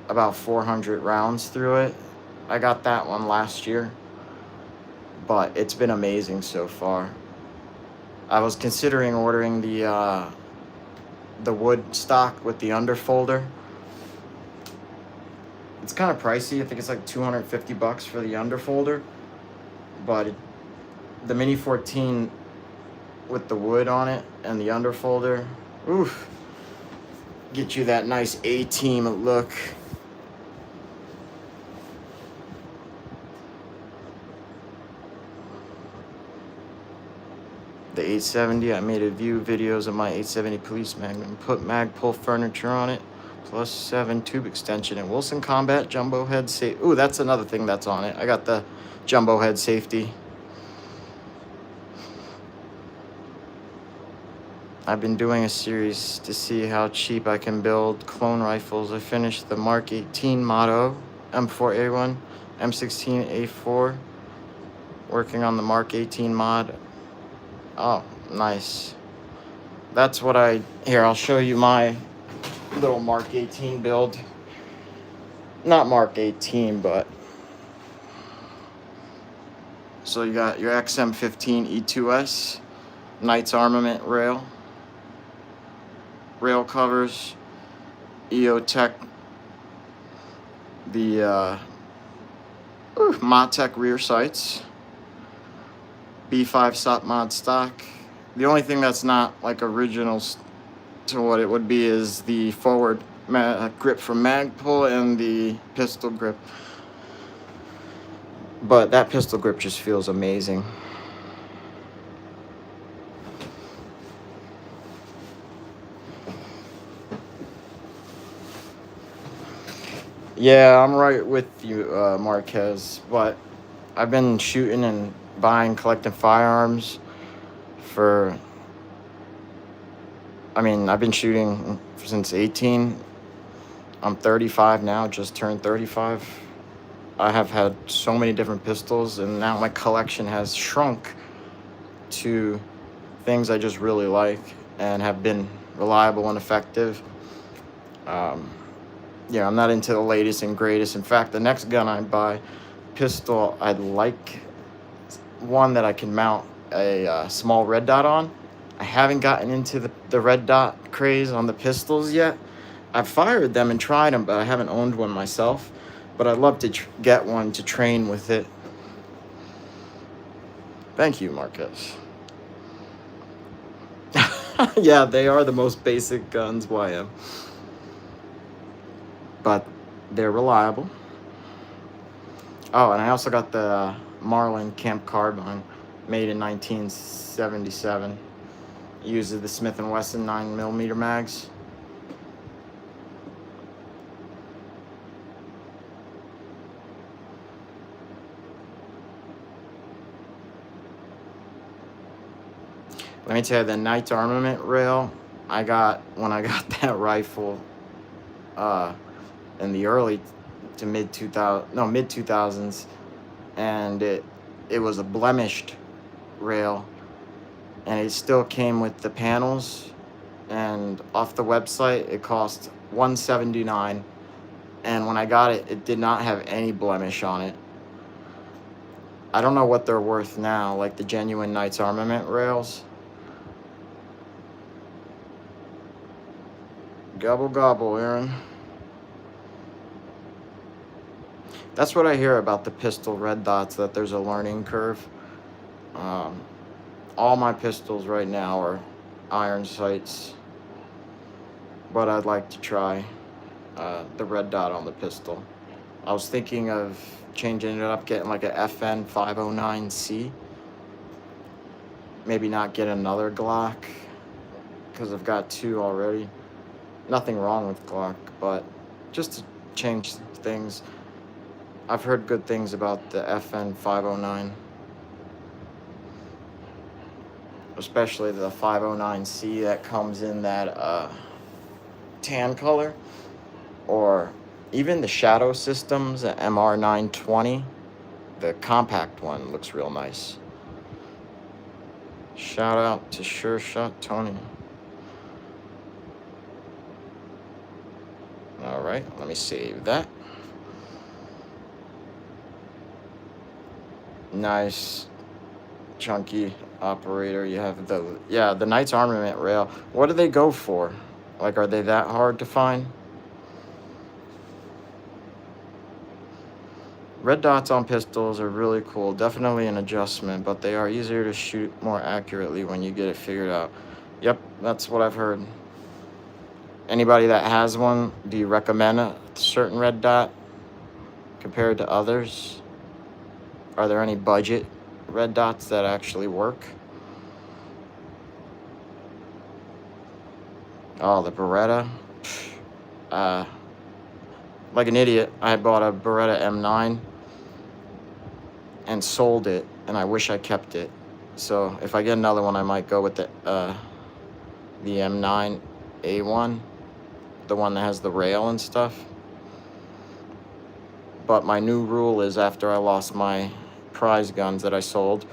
about 400 rounds through it. I got that one last year, but it's been amazing so far. I was considering ordering the wood stock with the underfolder. It's kind of pricey. I think it's like $250 for the underfolder, but the Mini 14 with the wood on it and the underfolder, oof, get you that nice A-team look. The 870, I made a few videos of my 870 Police Magnum. Put Magpul furniture on it, +7 tube extension, and Wilson Combat jumbo head safety. Ooh, that's another thing that's on it. I got the jumbo head safety. I've been doing a series to see how cheap I can build clone rifles. I finished the Mark 18 Motto, M4A1, M16A4, working on the Mark 18 mod. Oh, nice. That's what here, I'll show you my little Mark 18 build. Not Mark 18, but so you got your XM15 E2S, Knights Armament rail covers, EOTech, the Modtech rear sights, B5 SOP mod stock. The only thing that's not like original to what it would be is the forward grip from Magpul and the pistol grip. But that pistol grip just feels amazing. Yeah, I'm right with you, Marquez. But I've been shooting and collecting firearms for, I've been shooting since 18. I'm 35 now, just turned 35. I have had so many different pistols, and now my collection has shrunk to things I just really like and have been reliable and effective. Yeah, I'm not into the latest and greatest. In fact, the next gun I buy, pistol, I'd like one that I can mount a small red dot on. I haven't gotten into the red dot craze on the pistols yet. I've fired them and tried them, but I haven't owned one myself. But I'd love to get one to train with it. Thank you, Marcus. Yeah, they are the most basic guns, YM. But they're reliable. Oh, and I also got the Marlin Camp Carbine, made in 1977. It uses the Smith & Wesson 9mm mags. Let me tell you, the Knights Armament rail I got when I got that rifle in the early to mid 2000s, and it was a blemished rail, and it still came with the panels, and off the website it cost $179, and when I got it, it did not have any blemish on it. I don't know what they're worth now, like the genuine Knights Armament rails. Gobble gobble, Aaron. That's what I hear about the pistol red dots, that there's a learning curve. All my pistols right now are iron sights, but I'd like to try the red dot on the pistol. I was thinking of changing it up, getting like a FN 509C. Maybe not get another Glock, because I've got two already. Nothing wrong with Glock, but just to change things. I've heard good things about the FN 509. Especially the 509C that comes in that tan color. Or even the Shadow Systems, the MR920. The compact one looks real nice. Shout out to Sure Shot Tony. All right, let me save that. Nice, chunky operator. You have the Knights Armament rail. What do they go for? Like, are they that hard to find? Red dots on pistols are really cool. Definitely an adjustment, but they are easier to shoot more accurately when you get it figured out. Yep, that's what I've heard. Anybody that has one, do you recommend a certain red dot compared to others? Are there any budget red dots that actually work? Oh, the Beretta. Like an idiot, I bought a Beretta M9 and sold it, and I wish I kept it. So if I get another one, I might go with the the M9A1, the one that has the rail and stuff. But my new rule is, after I lost my prize guns that I sold,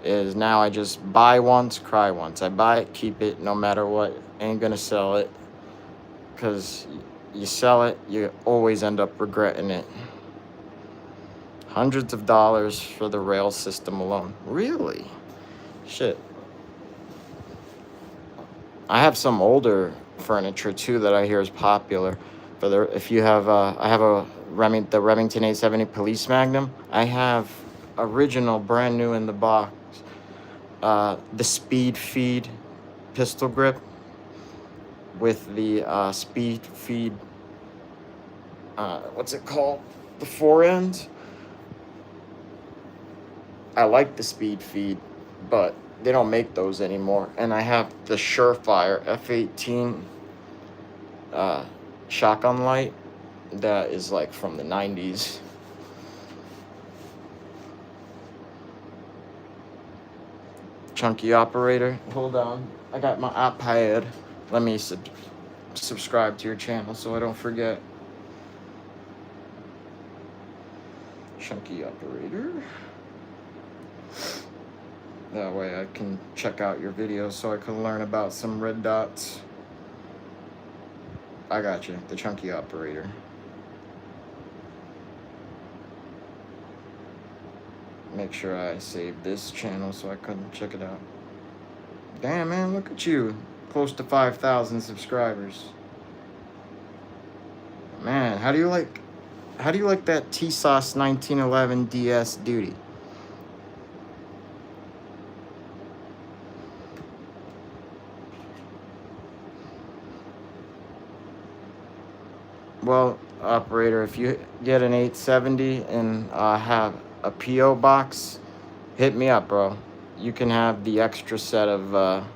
is now I just buy once, cry once. I buy it, keep it, no matter what. Ain't gonna sell it, because you sell it, you always end up regretting it. Hundreds of dollars for the rail system alone. Really? Shit. I have some older furniture too that I hear is popular. If you have, I have the Remington 870 Police Magnum. I have original, brand new in the box. The Speed Feed pistol grip with the Speed Feed. What's it called? The forend. I like the Speed Feed, but they don't make those anymore. And I have the Surefire F18 shotgun light that is like from the 90s. Chunky operator. Hold on. I got my iPad. Let me subscribe to your channel so I don't forget. Chunky operator. That way I can check out your videos so I can learn about some red dots. I got you, the Chunky operator. Make sure I save this channel so I can check it out. Damn, man, look at you. Close to 5,000 subscribers. Man, how do you like that T-Sauce 1911 DS Duty? Well, operator, if you get an 870 and have a P.O. box, hit me up, bro. You can have the extra set of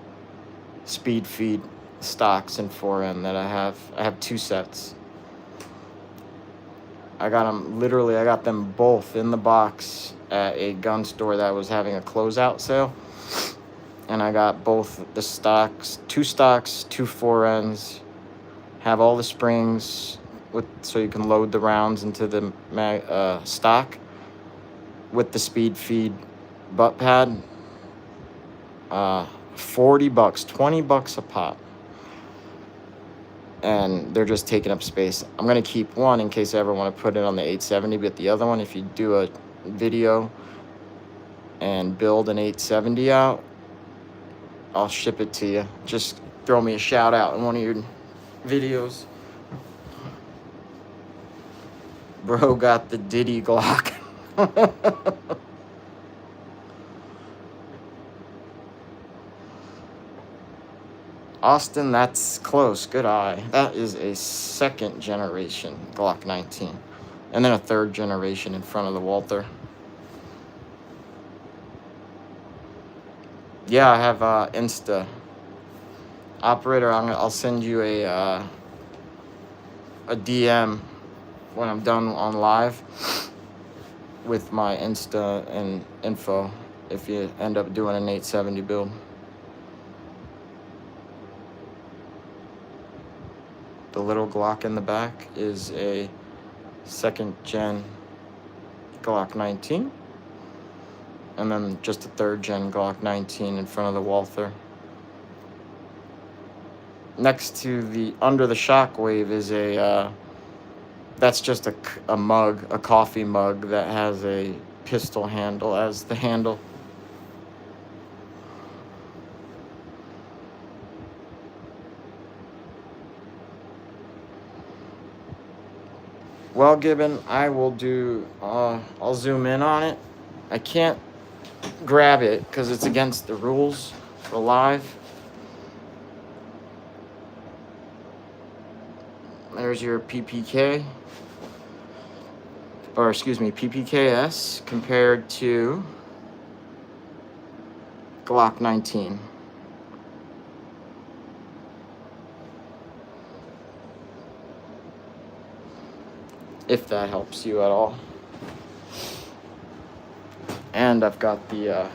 Speed Feed stocks and 4M that I have. I have 2 sets. I got them both in the box at a gun store that was having a closeout sale. And I got both the stocks, 2 stocks, 2 4Ns, have all the springs so you can load the rounds into the stock with the Speed Feed butt pad. $40, $20 a pop. And they're just taking up space. I'm going to keep one in case I ever want to put it on the 870, but the other one, if you do a video and build an 870 out, I'll ship it to you. Just throw me a shout out in one of your videos. Bro got the Diddy Glock. Austin, that's close. Good eye. That is a 2nd generation Glock 19. And then a 3rd generation in front of the Walther. Yeah, I have Insta. Operator, I'll send you a DM when I'm done on live with my Insta and info if you end up doing an 870 build. The little Glock in the back is a 2nd gen Glock 19. And then just a 3rd gen Glock 19 in front of the Walther. Next to under the Shockwave is that's just a mug, a coffee mug that has a pistol handle as the handle. Well, Gibbon, I will do, I'll zoom in on it. I can't grab it because it's against the rules for live. There's your PPK, or excuse me, PPKS compared to Glock 19. If that helps you at all. And I've got the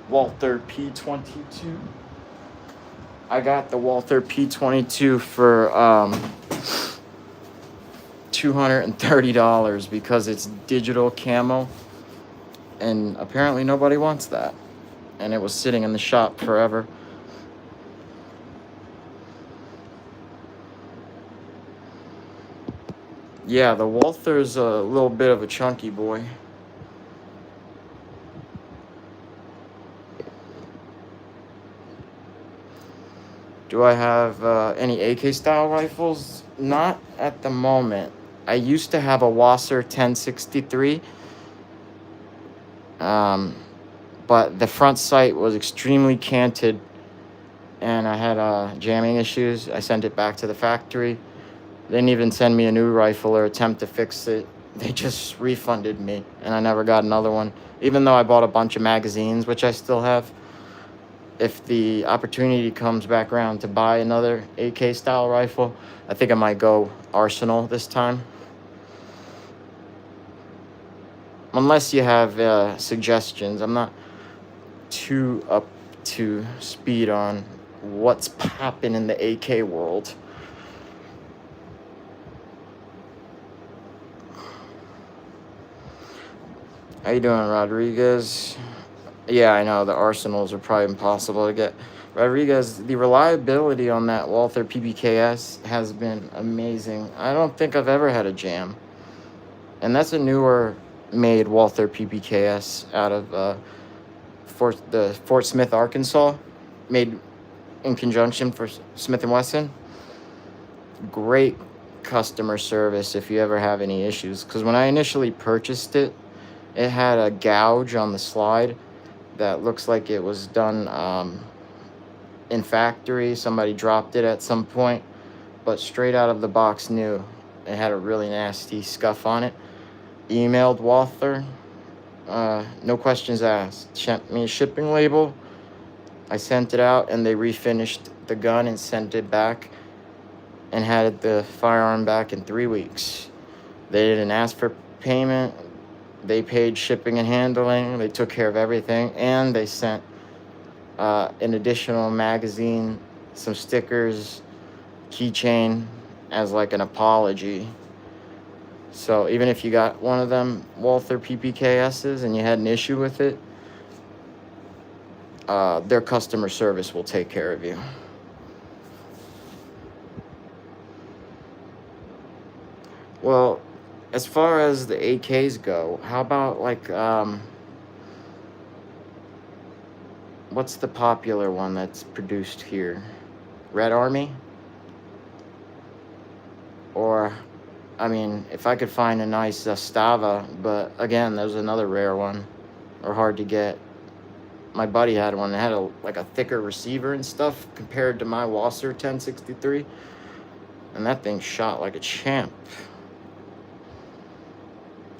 Walther P22. I got the Walther P22 for $230 because it's digital camo, and apparently nobody wants that. And it was sitting in the shop forever. Yeah, the Walther's a little bit of a chunky boy. Do I have any AK style rifles? Not at the moment. I used to have a Wasser 1063, but the front sight was extremely canted, and I had jamming issues. I sent it back to the factory. They didn't even send me a new rifle or attempt to fix it. They just refunded me, and I never got another one, even though I bought a bunch of magazines, which I still have. If the opportunity comes back around to buy another AK style rifle, I think I might go Arsenal this time. Unless you have suggestions. I'm not too up to speed on what's popping in the AK world. How you doing, Rodriguez? Yeah, I know the Arsenals are probably impossible to get. Rodriguez, the reliability on that Walther PPKS has been amazing. I don't think I've ever had a jam. And that's a newer made Walther PPKS out of Fort Smith, Arkansas, made in conjunction for Smith & Wesson. Great customer service if you ever have any issues. Because when I initially purchased it, it had a gouge on the slide that looks like it was done in factory. Somebody dropped it at some point, but straight out of the box new. It had a really nasty scuff on it. Emailed Walther, no questions asked. Sent me a shipping label. I sent it out, and they refinished the gun and sent it back and had the firearm back in 3 weeks. They didn't ask for payment. They paid shipping and handling. They took care of everything, and they sent an additional magazine, some stickers, keychain as like an apology. So even if you got one of them Walther PPKSs and you had an issue with it, their customer service will take care of you. Well, as far as the AKs go, how about like what's the popular one that's produced here? Red Army? Or, I mean, if I could find a nice Stava, but again, there's another rare one, or hard to get. My buddy had one that had a thicker receiver and stuff compared to my Wasser 1063, and that thing shot like a champ.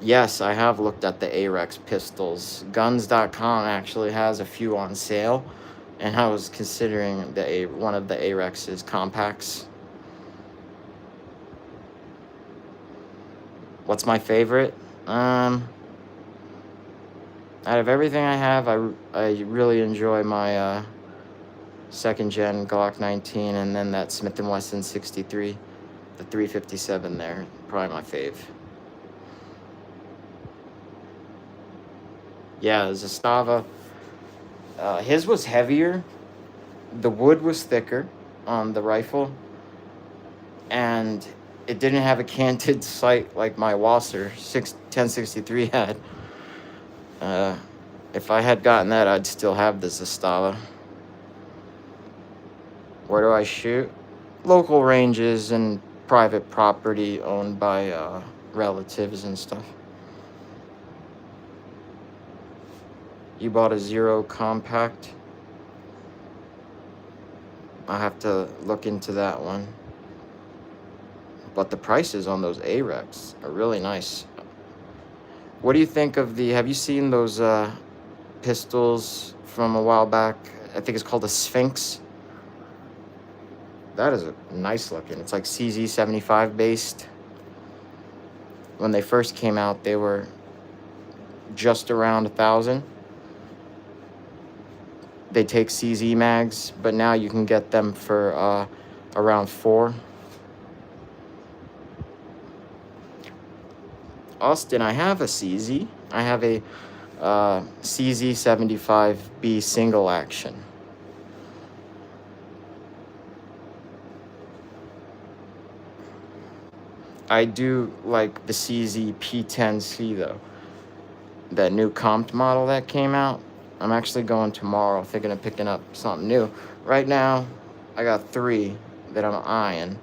Yes, I have looked at the AREX pistols. Guns.com actually has a few on sale, and I was considering one of the AREX's compacts. What's my favorite? Out of everything I have, I really enjoy my second gen Glock 19, and then that Smith & Wesson 63, the 357 there, probably my fave. Yeah, Zastava. His was heavier. The wood was thicker on the rifle, and it didn't have a canted sight like my Wasser 1063 had. If I had gotten that, I'd still have the Zastava. Where do I shoot? Local ranges and private property owned by relatives and stuff. You bought a Zero compact? I have to look into that one. But the prices on those AREX are really nice. What do you think of have you seen those pistols from a while back? I think it's called a Sphinx. That is a nice looking. It's like CZ75 based. When they first came out, they were just around 1,000. They take CZ mags, but now you can get them for around 4. Austin, I have a CZ. I have a CZ75B single action. I do like the CZ P10C though. That new comped model that came out. I'm actually going tomorrow, thinking of picking up something new. Right now, I got 3 that I'm eyeing.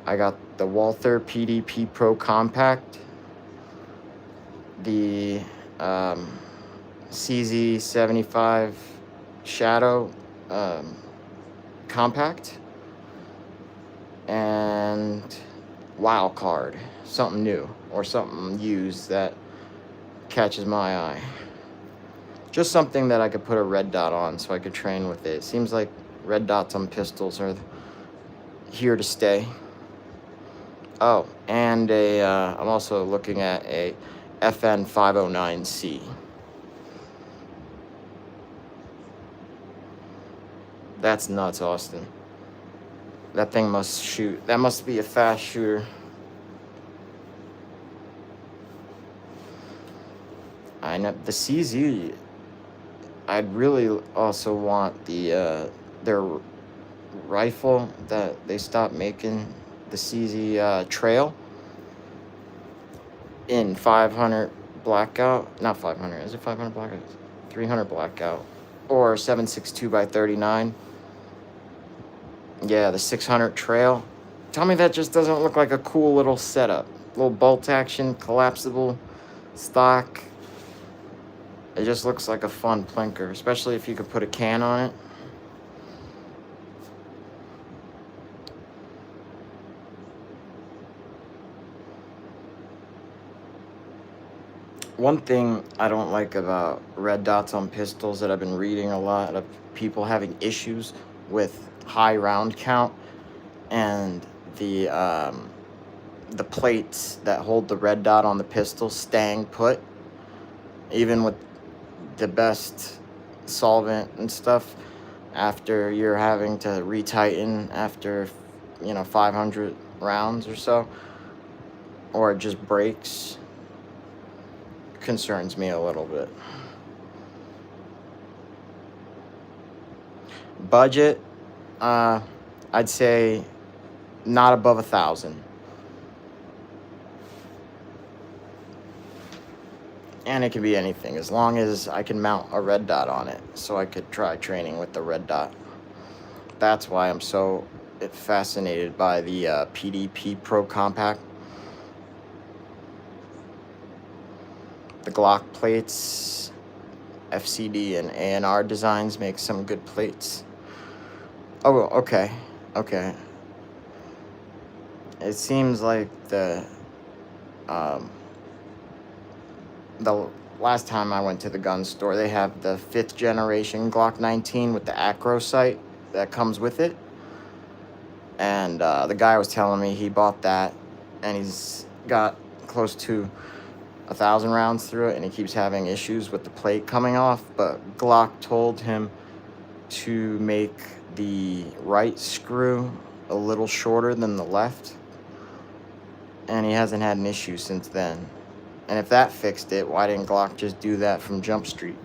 I got the Walther PDP Pro Compact, the CZ75 Shadow Compact, and Wild Card, something new or something used that catches my eye. Just something that I could put a red dot on so I could train with it. It seems like red dots on pistols are here to stay. Oh, and I'm also looking at a FN 509C. That's nuts, Austin. That thing must shoot. That must be a fast shooter. I know the CZ. I'd really also want their rifle that they stopped making, the CZ Trail in 500 blackout. Not 500. Is it 500 blackout? 300 blackout or 7.62 by 39. Yeah, the 600 Trail. Tell me that just doesn't look like a cool little setup. Little bolt action, collapsible, stock. It just looks like a fun plinker, especially if you could put a can on it. One thing I don't like about red dots on pistols that I've been reading a lot of people having issues with high round count and the plates that hold the red dot on the pistol staying put, even with the best solvent and stuff, after you're having to retighten after 500 rounds or so, or it just breaks, concerns me a little bit. Budget, I'd say not above 1,000. And it can be anything, as long as I can mount a red dot on it, so I could try training with the red dot. That's why I'm so fascinated by the PDP Pro Compact. The Glock plates, FCD and A&R Designs make some good plates. Oh, okay. It seems like the last time I went to the gun store, they have the 5th generation Glock 19 with the acro sight that comes with it. And the guy was telling me he bought that, and he's got close to 1,000 rounds through it, and he keeps having issues with the plate coming off. But Glock told him to make the right screw a little shorter than the left, and he hasn't had an issue since then. And if that fixed it, why didn't Glock just do that from Jump Street,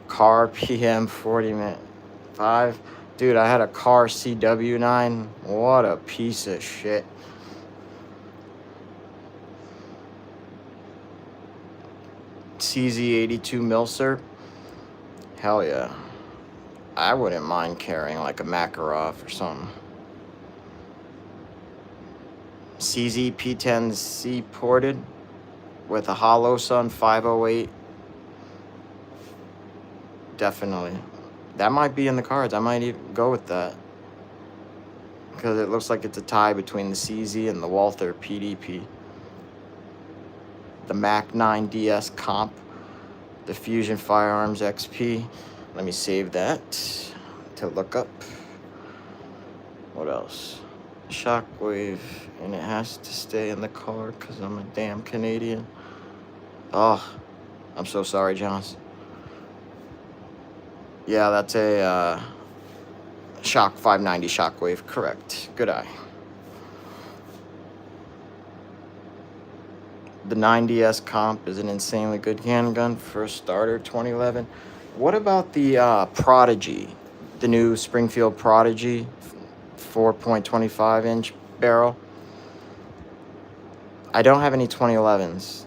Car PM 40-5. Dude, I had a car CW9. What a piece of shit. CZ82 Milsurp. Hell yeah. I wouldn't mind carrying like a Makarov or something. CZ P10C ported with a Hollow Sun 508. Definitely. That might be in the cards. I might even go with that, because it looks like it's a tie between the CZ and the Walther PDP. The Mac 9 DS Comp, the Fusion Firearms XP. Let me save that to look up. What else? Shockwave, and it has to stay in the car because I'm a damn Canadian. Oh, I'm so sorry, Jonas. Yeah, that's a Shock 590 Shockwave. Correct. Good eye. The 90S Comp is an insanely good handgun for a starter, 2011. What about the Prodigy, the new Springfield Prodigy, 4.25 inch barrel? I don't have any 2011s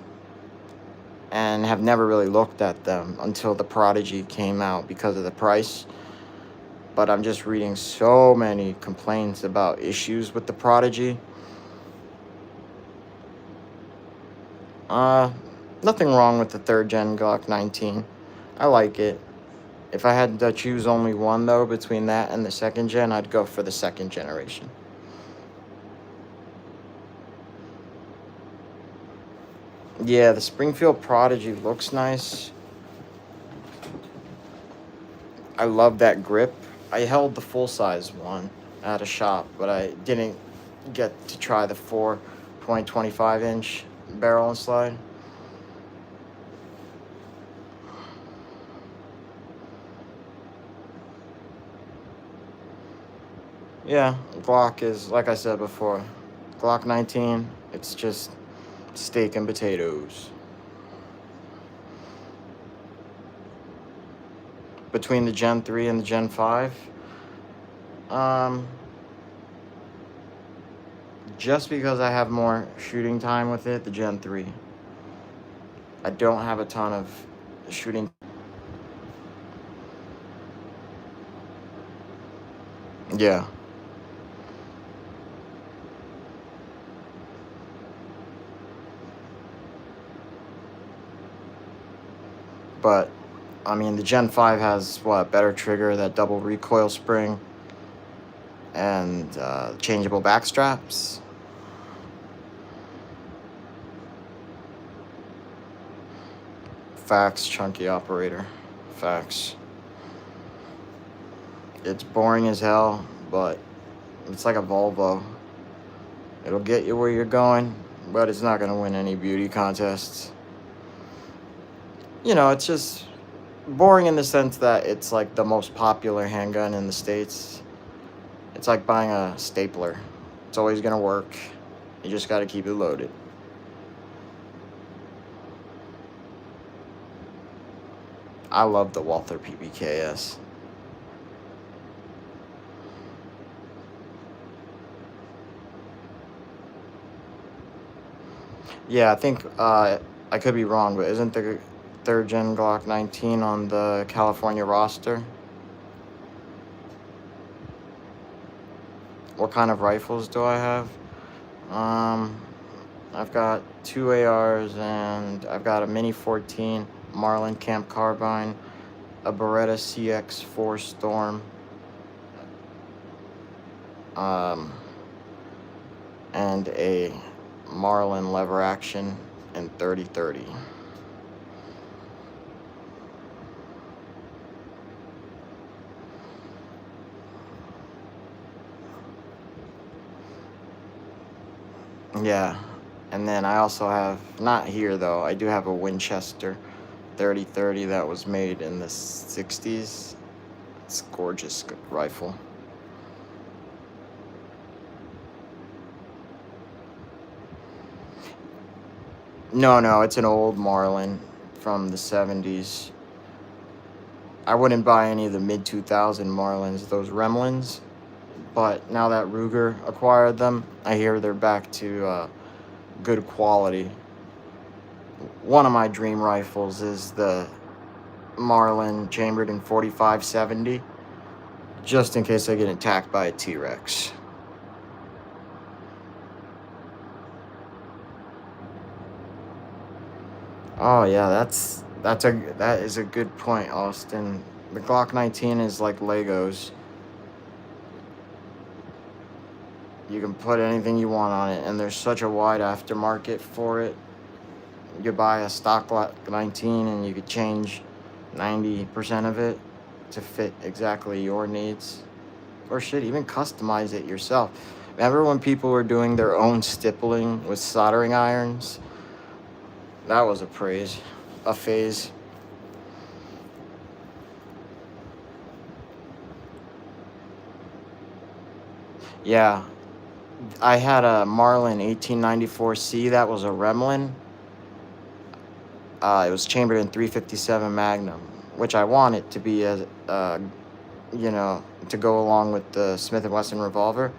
and have never really looked at them until the Prodigy came out because of the price. But I'm just reading so many complaints about issues with the Prodigy. Uh, Nothing wrong with the third gen Glock 19. I like it. If I had to choose only one, though, between that and the second gen, I'd go for the second generation. Yeah, the Springfield Prodigy looks nice. I love that grip. I held the full-size one at a shop, but I didn't get to try the 4.25 inch barrel and slide. Yeah, Glock is, like I said before, Glock 19, it's just steak and potatoes. Between the Gen 3 and the Gen 5, um, just because I have more shooting time with it, the Gen 3. I don't have a ton of shooting. Yeah. But, I mean, the Gen 5 has, what, better trigger, that double recoil spring, and changeable back straps. Facts, chunky operator. Facts. It's boring as hell, but it's like a Volvo. It'll get you where you're going, but it's not going to win any beauty contests. You know, it's just boring in the sense that it's like the most popular handgun in the States. It's like buying a stapler. It's always going to work. You just got to keep it loaded. I love the Walther PPKS. Yeah, I think I could be wrong, but isn't the third gen Glock 19 on the California roster? What kind of rifles do I have? I've got two ARs, and I've got a Mini 14 Marlin Camp Carbine, a Beretta CX4 Storm, and a Marlin lever action in 30-30. Yeah, and then I also have, not here though, I do have a Winchester 30-30 that was made in the 60s. It's a gorgeous rifle. No, it's an old Marlin from the 70s. I wouldn't buy any of the mid-2000 Marlins, those Remlins. But now that Ruger acquired them, I hear they're back to good quality. One of my dream rifles is the Marlin chambered in 45-70, just in case I get attacked by a T-Rex. Oh yeah, that is a good point, Austin. The Glock 19 is like Legos. You can put anything you want on it, and there's such a wide aftermarket for it. You could buy a stock Glock 19 and you could change 90% of it to fit exactly your needs. Or shit, even customize it yourself. Remember when people were doing their own stippling with soldering irons? That was a praise. a phase. Yeah, I had a Marlin 1894C. That was a Remlin. It was chambered in 357 Magnum, which I want it to be as you know, to go along with the Smith and Wesson revolver.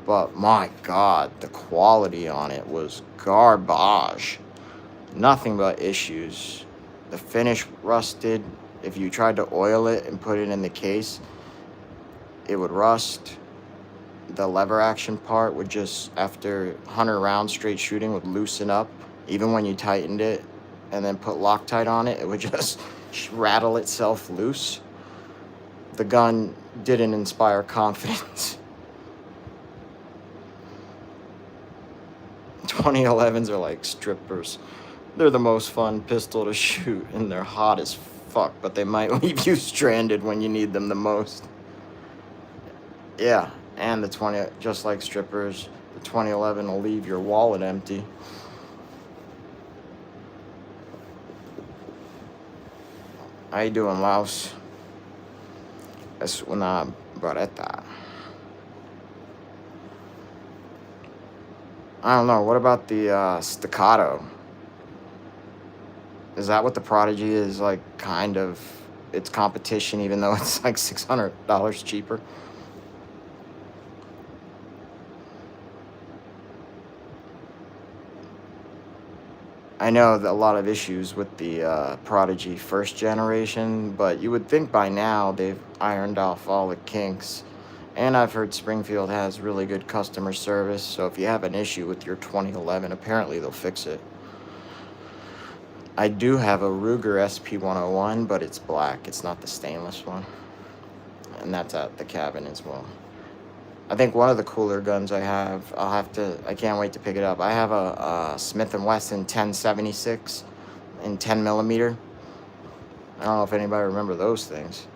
But my God, the quality on it was garbage. Nothing but issues. The finish rusted. If you tried to oil it and put it in the case, it would rust. The lever action part would just, after 100 rounds straight shooting, would loosen up. Even when you tightened it and then put Loctite on it, it would just rattle itself loose. The gun didn't inspire confidence. 2011s are like strippers. They're the most fun pistol to shoot, and they're hot as fuck, but they might leave you stranded when you need them the most. Yeah, and the 20, just like strippers, the 2011 will leave your wallet empty. How you doing, Laos? Es una barreta. I don't know. What about the staccato? Is that what the Prodigy is like? Kind of its competition, even though it's like $600 cheaper. I know that a lot of issues with the Prodigy first generation, but you would think by now they've ironed off all the kinks. And I've heard Springfield has really good customer service, so if you have an issue with your 2011, apparently they'll fix it. I do have a Ruger SP101, but it's black. It's not the stainless one. And that's at the cabin as well. I think one of the cooler guns I have, I can't wait to pick it up. I have a Smith & Wesson 1076 in 10 millimeter. I don't know if anybody remember those things.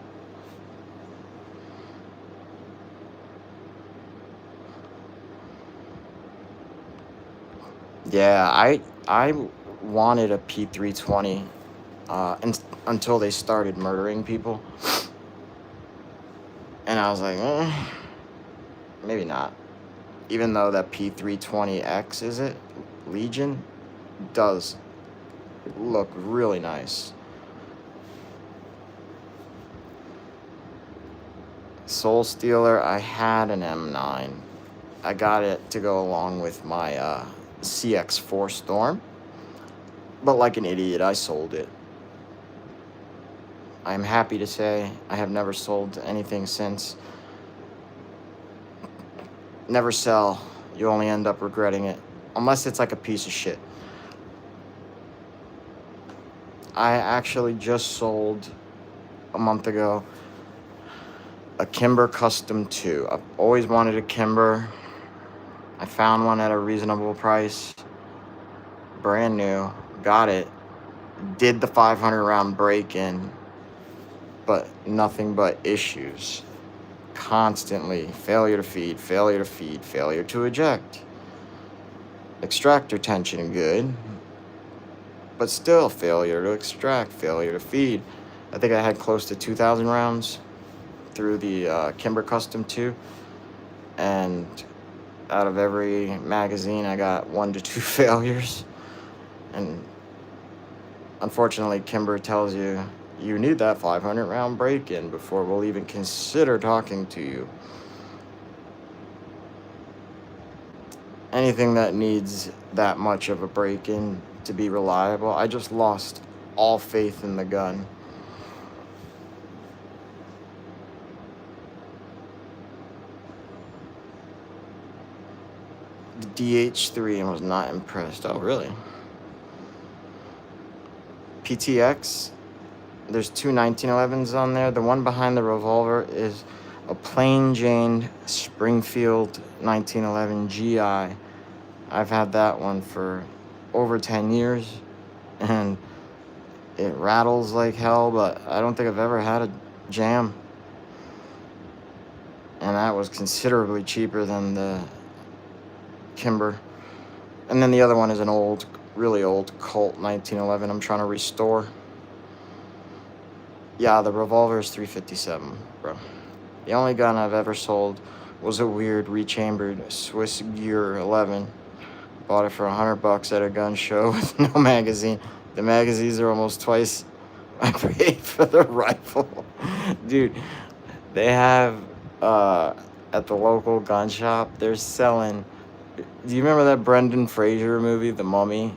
Yeah, I wanted a P320 until they started murdering people. And I was like, maybe not. Even though that P320X, is it? Legion? Does look really nice. Soul Stealer, I had an M9. I got it to go along with my CX4 Storm. But like an idiot, I sold it. I'm happy to say I have never sold anything since. Never sell. You only end up regretting it. Unless it's like a piece of shit. I actually just sold a month ago a Kimber Custom 2. I've always wanted a Kimber. I found one at a reasonable price. Brand new. Got it. Did the 500 round break-in. But nothing but issues. Constantly. Failure to feed, failure to feed, failure to eject. Extractor tension good. But still failure to extract, failure to feed. I think I had close to 2,000 rounds through the Kimber Custom 2. And out of every magazine, I got 1 to 2 failures. And unfortunately, Kimber tells you, you need that 500 round break-in before we'll even consider talking to you. Anything that needs that much of a break-in to be reliable, I just lost all faith in the gun. The DH3 and was not impressed. Oh, really? PTX, there's two 1911s on there. The one behind the revolver is a plain Jane Springfield 1911 GI. I've had that one for over 10 years, and it rattles like hell, but I don't think I've ever had a jam. And that was considerably cheaper than the Kimber. And then the other one is an old really old Colt 1911 I'm trying to restore. Yeah, the revolver is 357, bro. The only gun I've ever sold was a weird rechambered Swiss Gear 11. Bought it for $100 at a gun show with no magazine. The magazines are almost twice I paid for the rifle. Dude, they have at the local gun shop, they're selling. Do you remember that Brendan Fraser movie, The Mummy?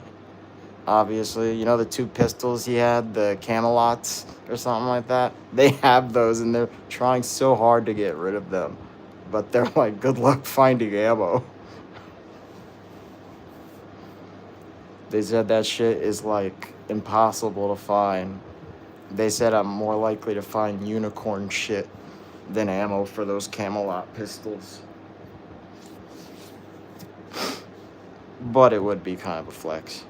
Obviously, you know the two pistols he had, the Camelots or something like that? They have those and they're trying so hard to get rid of them. But they're like, good luck finding ammo. They said that shit is like impossible to find. They said I'm more likely to find unicorn shit than ammo for those Camelot pistols. But it would be kind of a flex.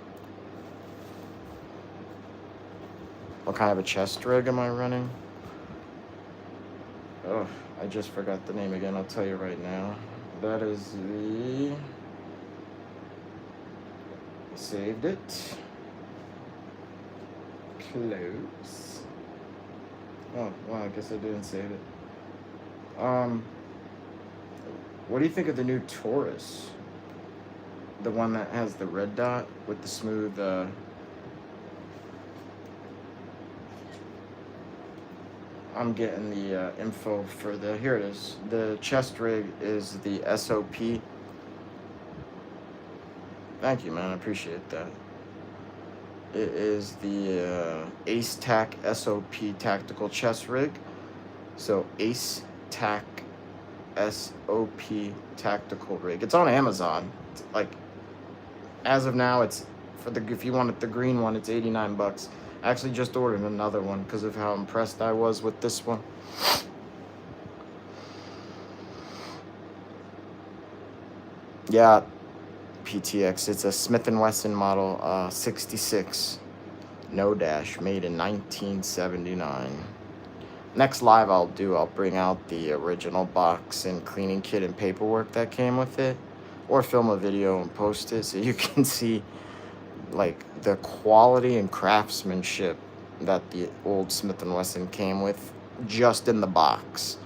What kind of a chest rig am I running? Oh, I just forgot the name again. I'll tell you right now. That is the... Saved it. Close. Oh, wow, I guess I didn't save it. What do you think of the new Taurus? The one that has the red dot with the smooth, I'm getting the info for the, here it is. The chest rig is the SOP. Thank you, man, I appreciate that. It is the Ace Tac SOP tactical chest rig. So Ace Tac SOP tactical rig. It's on Amazon. It's like, as of now, it's for the, if you wanted the green one, it's $89. I actually just ordered another one because of how impressed I was with this one. Yeah, PTX. It's a Smith & Wesson model 66. No dash, made in 1979. Next live I'll bring out the original box and cleaning kit and paperwork that came with it. Or film a video and post it so you can see like the quality and craftsmanship that the old Smith & Wesson came with just in the box.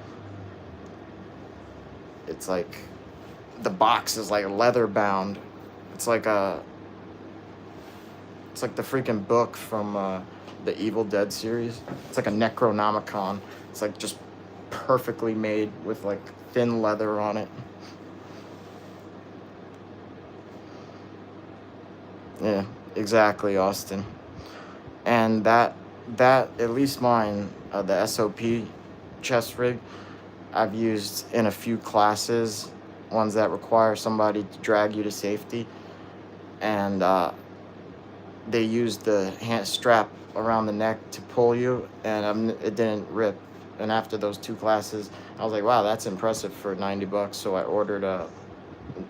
It's like the box is like leather bound. It's like the freaking book from the Evil Dead series. It's like a Necronomicon. It's like just perfectly made with like thin leather on it. Yeah, exactly, Austin. And that at least mine, the SOP chest rig, I've used in a few classes, ones that require somebody to drag you to safety, and they used the hand strap around the neck to pull you, and it didn't rip. And after those two classes, I was like, wow, that's impressive for $90. So I ordered a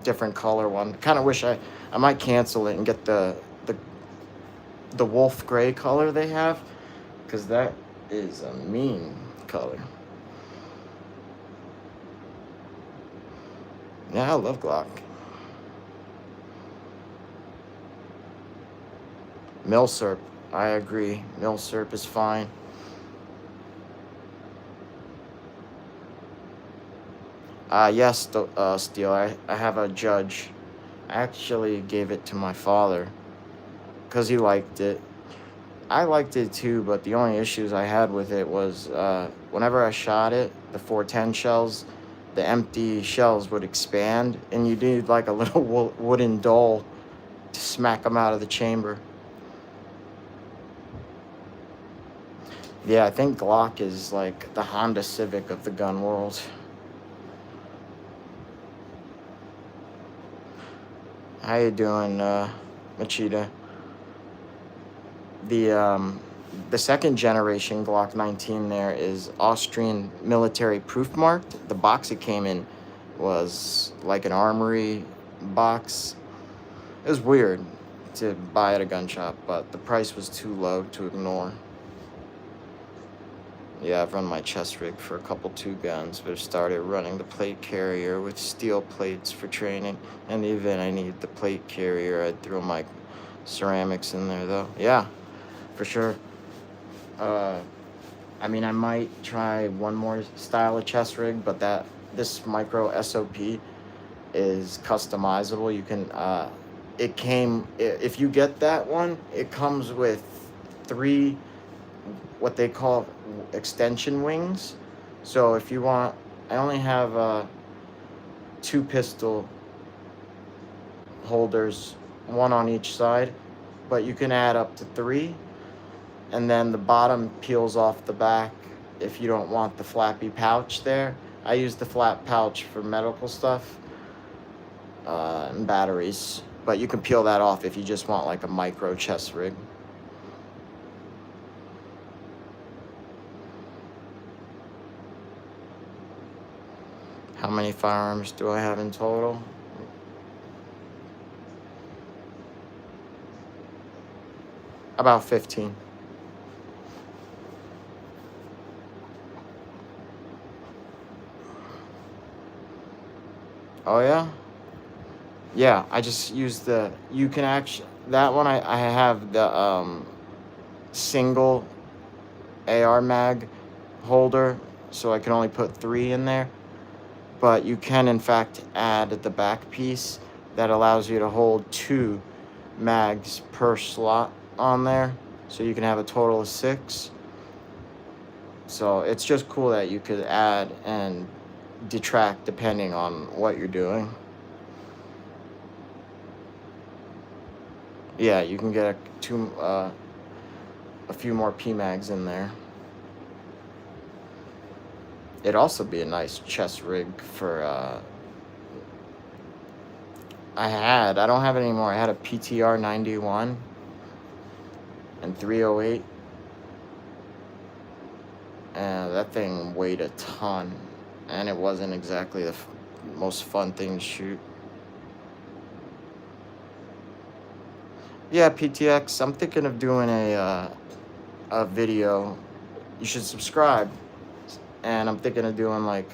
different color one. Kind of wish I might cancel it and get the wolf gray color they have, because that is a mean color. Yeah, I love Glock. Milsurp, I agree. Milsurp is fine. Yes, Steel, I have a Judge. I actually gave it to my father because he liked it. I liked it too, but the only issues I had with it was whenever I shot it, the 410 shells, the empty shells would expand, and you need like a little wooden dole to smack them out of the chamber. Yeah, I think Glock is like the Honda Civic of the gun world. How you doing, Machida? The second generation Glock 19 there is Austrian military proof marked. The box it came in was like an armory box. It was weird to buy at a gun shop, but the price was too low to ignore. Yeah, I've run my chest rig for a couple 2 guns, but I started running the plate carrier with steel plates for training. In the event I need the plate carrier, I'd throw my ceramics in there though. Yeah, for sure. Uh, I mean, I might try one more style of chest rig, but this micro SOP is customizable. You can if you get that one, it comes with 3 what they call extension wings. So if you want, I only have 2 pistol holders, one on each side, but you can add up to 3, and then the bottom peels off the back if you don't want the flappy pouch there. I use the flat pouch for medical stuff and batteries, but you can peel that off if you just want like a micro chest rig. How many firearms do I have in total? About 15. Oh yeah? Yeah, I just use you can actually, that one I have the single AR mag holder, so I can only put 3 in there. But you can in fact add the back piece that allows you to hold 2 mags per slot on there, so you can have a total of 6. So it's just cool that you could add and detract depending on what you're doing. Yeah, you can get a few more PMags in there. It'd also be a nice chest rig for I don't have it anymore. I had a PTR 91 and 308, and that thing weighed a ton, and it wasn't exactly the most fun thing to shoot. Yeah, PTX, I'm thinking of doing a video. You should subscribe. And I'm thinking of doing like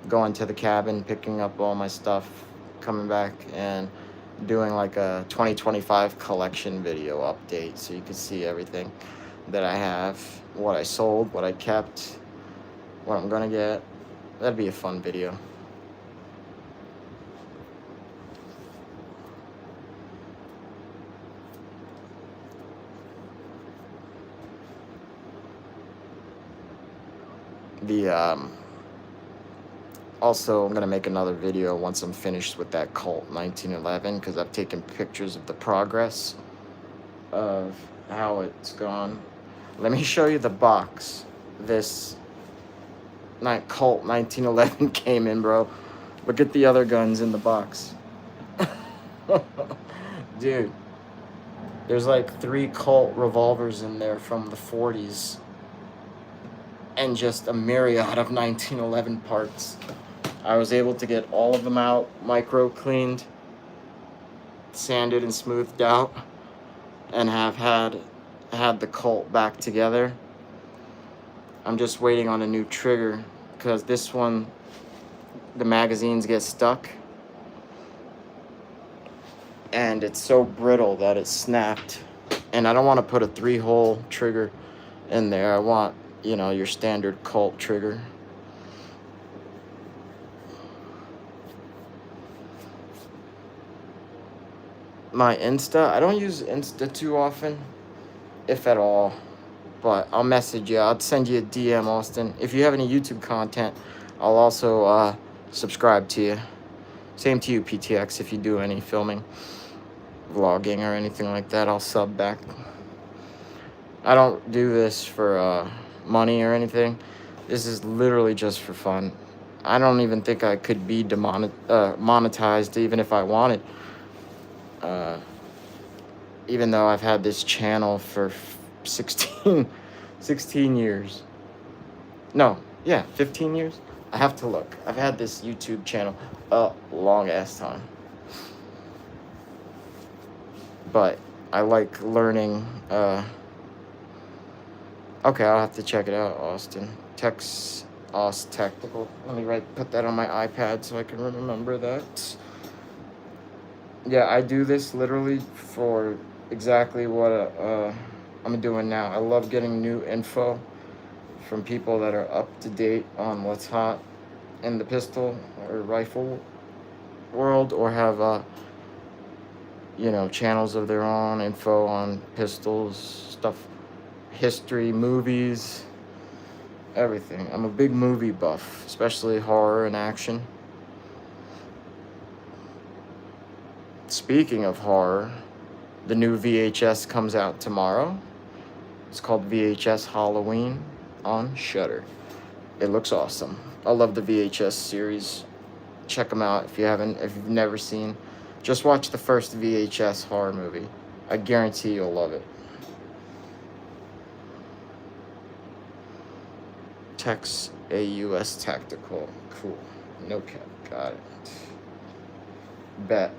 going to the cabin, picking up all my stuff, coming back, and doing like a 2025 collection video update, so you can see everything that I have, what I sold, what I kept, what I'm gonna get. That'd be a fun video. Also, I'm going to make another video once I'm finished with that Colt 1911, because I've taken pictures of the progress of how it's gone. Let me show you the box this Colt 1911 came in, bro. Look at the other guns in the box. Dude, there's like 3 Colt revolvers in there from the 40s. And just a myriad of 1911 parts. I was able to get all of them out, micro cleaned, sanded and smoothed out, and have had the Colt back together. I'm just waiting on a new trigger, because this one, the magazines get stuck, and it's so brittle that it snapped. And I don't want to put a 3-hole trigger in there. I want, your standard Colt trigger. My Insta, I don't use Insta too often, if at all, but I'll message you. I'll send you a DM, Austin. If you have any YouTube content, I'll also subscribe to you. Same to you, PTX. If you do any filming, vlogging, or anything like that, I'll sub back. I don't do this for money or anything. This is literally just for fun. I don't even think I could be monetized even if I wanted. Even though I've had this channel for 16 years. No, yeah, 15 years. I have to look. I've had this YouTube channel a long ass time. But I like learning. Okay, I'll have to check it out, Austin. Ost Technical. Let me put that on my iPad so I can remember that. Yeah, I do this literally for exactly what I'm doing now. I love getting new info from people that are up to date on what's hot in the pistol or rifle world, or have channels of their own, info on pistols, stuff, history, movies, everything. I'm a big movie buff, especially horror and action. Speaking of horror, the new VHS comes out tomorrow. It's called VHS Halloween on Shudder. It looks awesome. I love the VHS series. Check them out if you've never seen. Just watch the first VHS horror movie. I guarantee you'll love it. Tex AUS Tactical. Cool. No cap. Got it. Bet.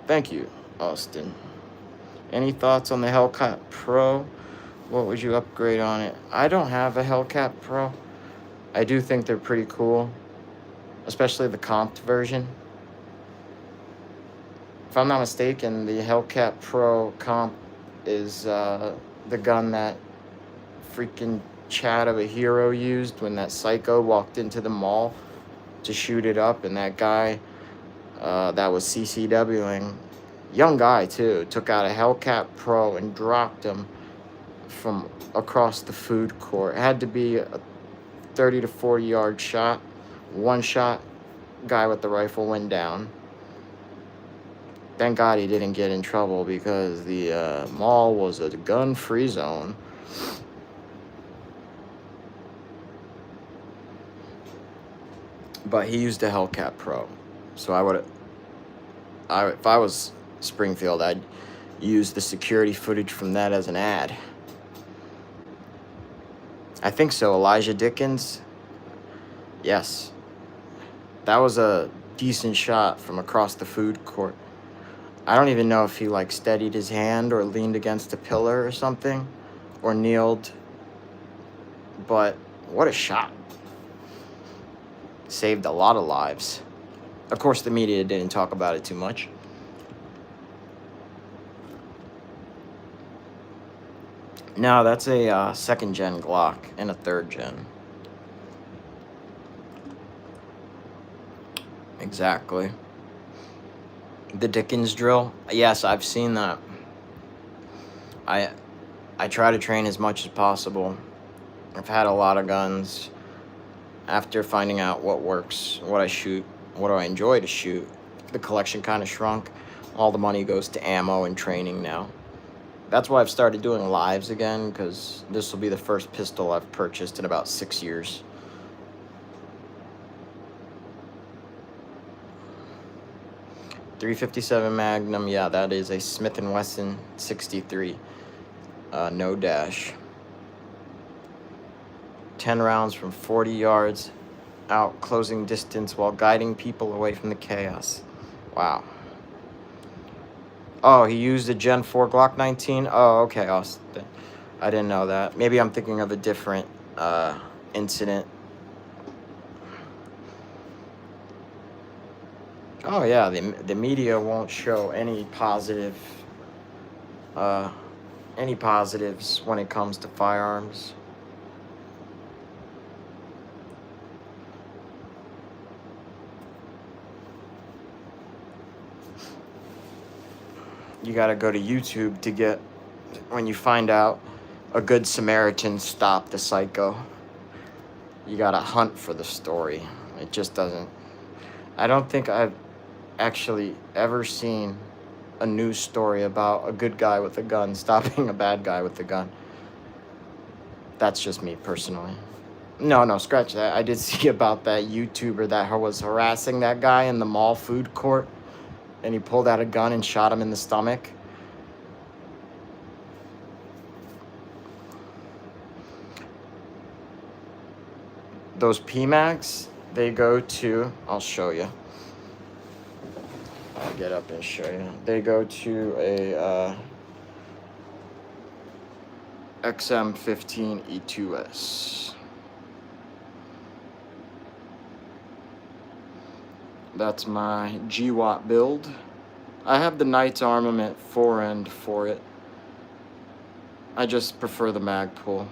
Thank you, Austin. Any thoughts on the Hellcat Pro? What would you upgrade on it? I don't have a Hellcat Pro. I do think they're pretty cool, especially the comped version. If I'm not mistaken, the Hellcat Pro comp is the gun that freaking Chad of a Hero used when that psycho walked into the mall to shoot it up, and that guy that was CCWing, young guy too, took out a Hellcat Pro and dropped him from across the food court. It had to be a 30 to 40 yard shot. One shot, guy with the rifle went down. Thank God he didn't get in trouble, because the mall was a gun-free zone. But he used a Hellcat Pro. So if I was Springfield, I'd use the security footage from that as an ad. I think so. Elijah Dickens. Yes. That was a decent shot from across the food court. I don't even know if he steadied his hand or leaned against a pillar or something, or kneeled. But what a shot. Saved a lot of lives. Of course, the media didn't talk about it too much. No, that's a second gen Glock and a third gen. Exactly. The Dickens drill. Yes, I've seen that. I try to train as much as possible. I've had a lot of guns. After finding out what works, what I shoot, what do I enjoy to shoot, the collection kind of shrunk. All the money goes to ammo and training now. That's why I've started doing lives again, because this will be the first pistol I've purchased in about 6 years. .357 Magnum, yeah, that is a Smith & Wesson 63, no dash. 10 rounds from 40 yards out, closing distance while guiding people away from the chaos. Wow. Oh, he used a Gen 4 Glock 19? Oh, okay, Austin. I didn't know that. Maybe I'm thinking of a different incident. Oh, yeah, the media won't show any positives when it comes to firearms. You gotta go to YouTube to get, when you find out a good Samaritan stopped the psycho. You gotta hunt for the story. It just doesn't. I don't think I've actually ever seen a news story about a good guy with a gun stopping a bad guy with a gun. That's just me personally. No, scratch that. I did see about that YouTuber that was harassing that guy in the mall food court, and he pulled out a gun and shot him in the stomach. Those PMags, they go to, I'll show you. I'll get up and show you. They go to a XM15 E2S. That's my GWAT build. I have the Knight's Armament 4-end for it. I just prefer the Magpul.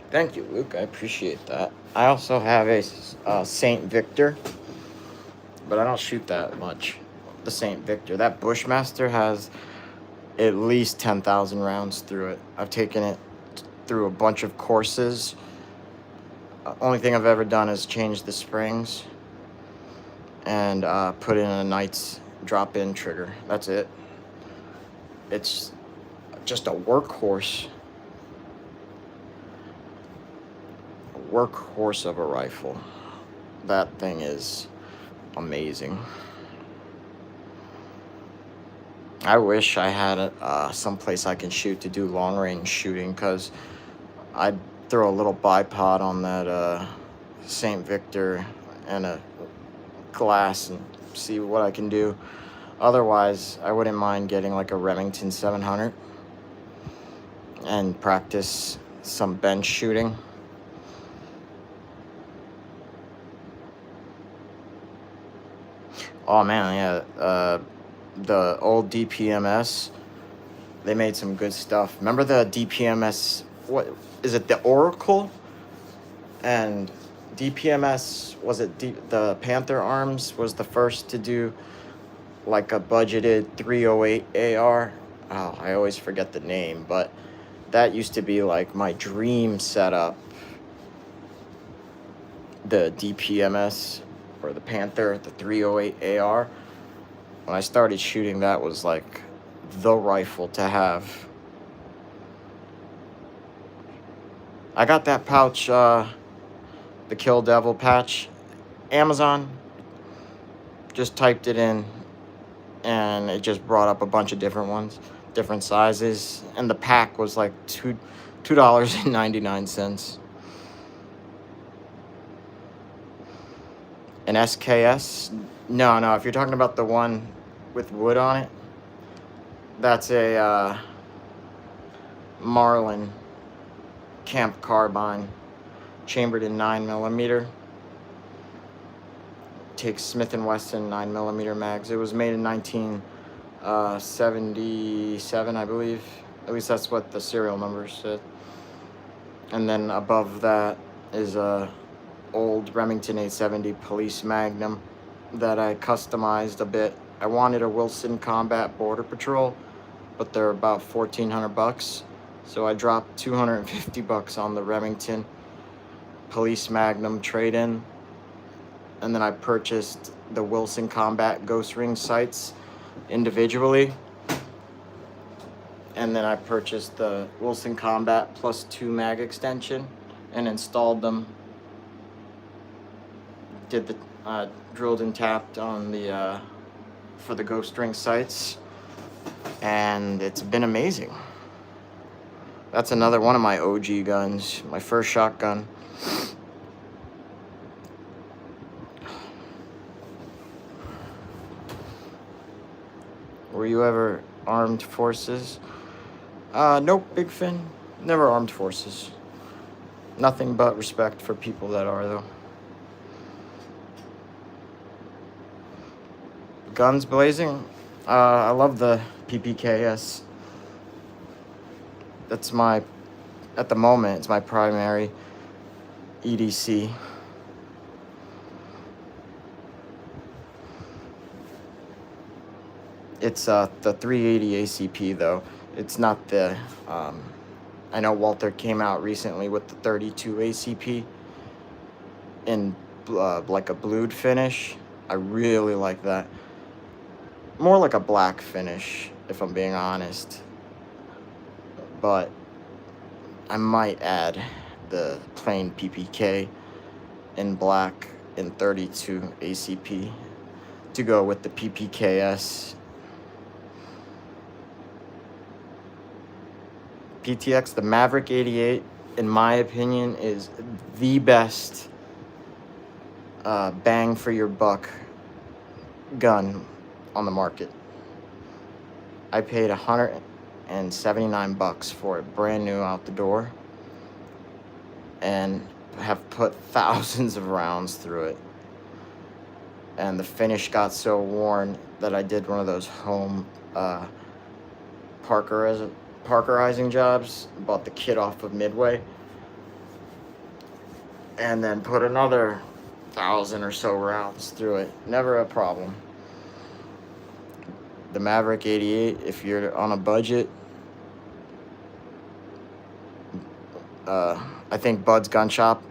Thank you, Luke. I appreciate that. I also have a Saint Victor, but I don't shoot that much. The Saint Victor. That Bushmaster has at least 10,000 rounds through it. I've taken it through a bunch of courses. Only thing I've ever done is change the springs and put in a Knight's drop-in trigger. That's it. It's just a workhorse. Workhorse of a rifle. That thing is amazing. I wish I had some place I can shoot to do long range shooting, because I'd throw a little bipod on that St. Victor and a glass and see what I can do. Otherwise, I wouldn't mind getting like a Remington 700 and practice some bench shooting. Oh man, yeah, the old DPMS, they made some good stuff. Remember the DPMS, what is it, the Oracle? And DPMS, was it the Panther Arms was the first to do like a budgeted 308 AR. Oh, I always forget the name, but that used to be like my dream setup. The DPMS, or the Panther, the 308 AR. When I started shooting, that was like the rifle to have. I got that pouch, the Kill Devil patch, Amazon. Just typed it in, and it just brought up a bunch of different ones, different sizes, and the pack was like $2.99. An SKS? No, if you're talking about the one with wood on it, that's a Marlin Camp Carbine, chambered in 9mm. Takes Smith & Wesson 9mm mags. It was made in 1977, I believe. At least that's what the serial number said. And then above that is a old Remington 870 Police Magnum that I customized a bit. I wanted a Wilson Combat Border Patrol, but they're about $1,400, so I dropped $250 on the Remington Police Magnum trade-in, and then I purchased the Wilson Combat Ghost Ring sights individually, and then I purchased the Wilson Combat plus 2 mag extension and installed them. Did the drilled and tapped on the for the Ghost Ring sights, and it's been amazing. That's another one of my OG guns, my first shotgun. Were you ever armed forces? Nope, Big Fin. Never armed forces. Nothing but respect for people that are, though. Guns blazing. I love the PPKS. That's at the moment, it's my primary E.D.C. It's the 380 ACP, though. It's not the, I know Walther came out recently with the 32 ACP in like a blued finish. I really like that. More like a black finish, if I'm being honest. But I might add the plain PPK in black in 32 ACP to go with the PPKS. PTX, the Maverick 88, in my opinion, is the best bang for your buck gun on the market. I paid $179 for it, brand new out the door, and have put thousands of rounds through it. And the finish got so worn that I did one of those home Parkerizing jobs. Bought the kit off of Midway, and then put another 1,000 or so rounds through it. Never a problem. The Maverick 88, if you're on a budget, I think Bud's Gun Shop,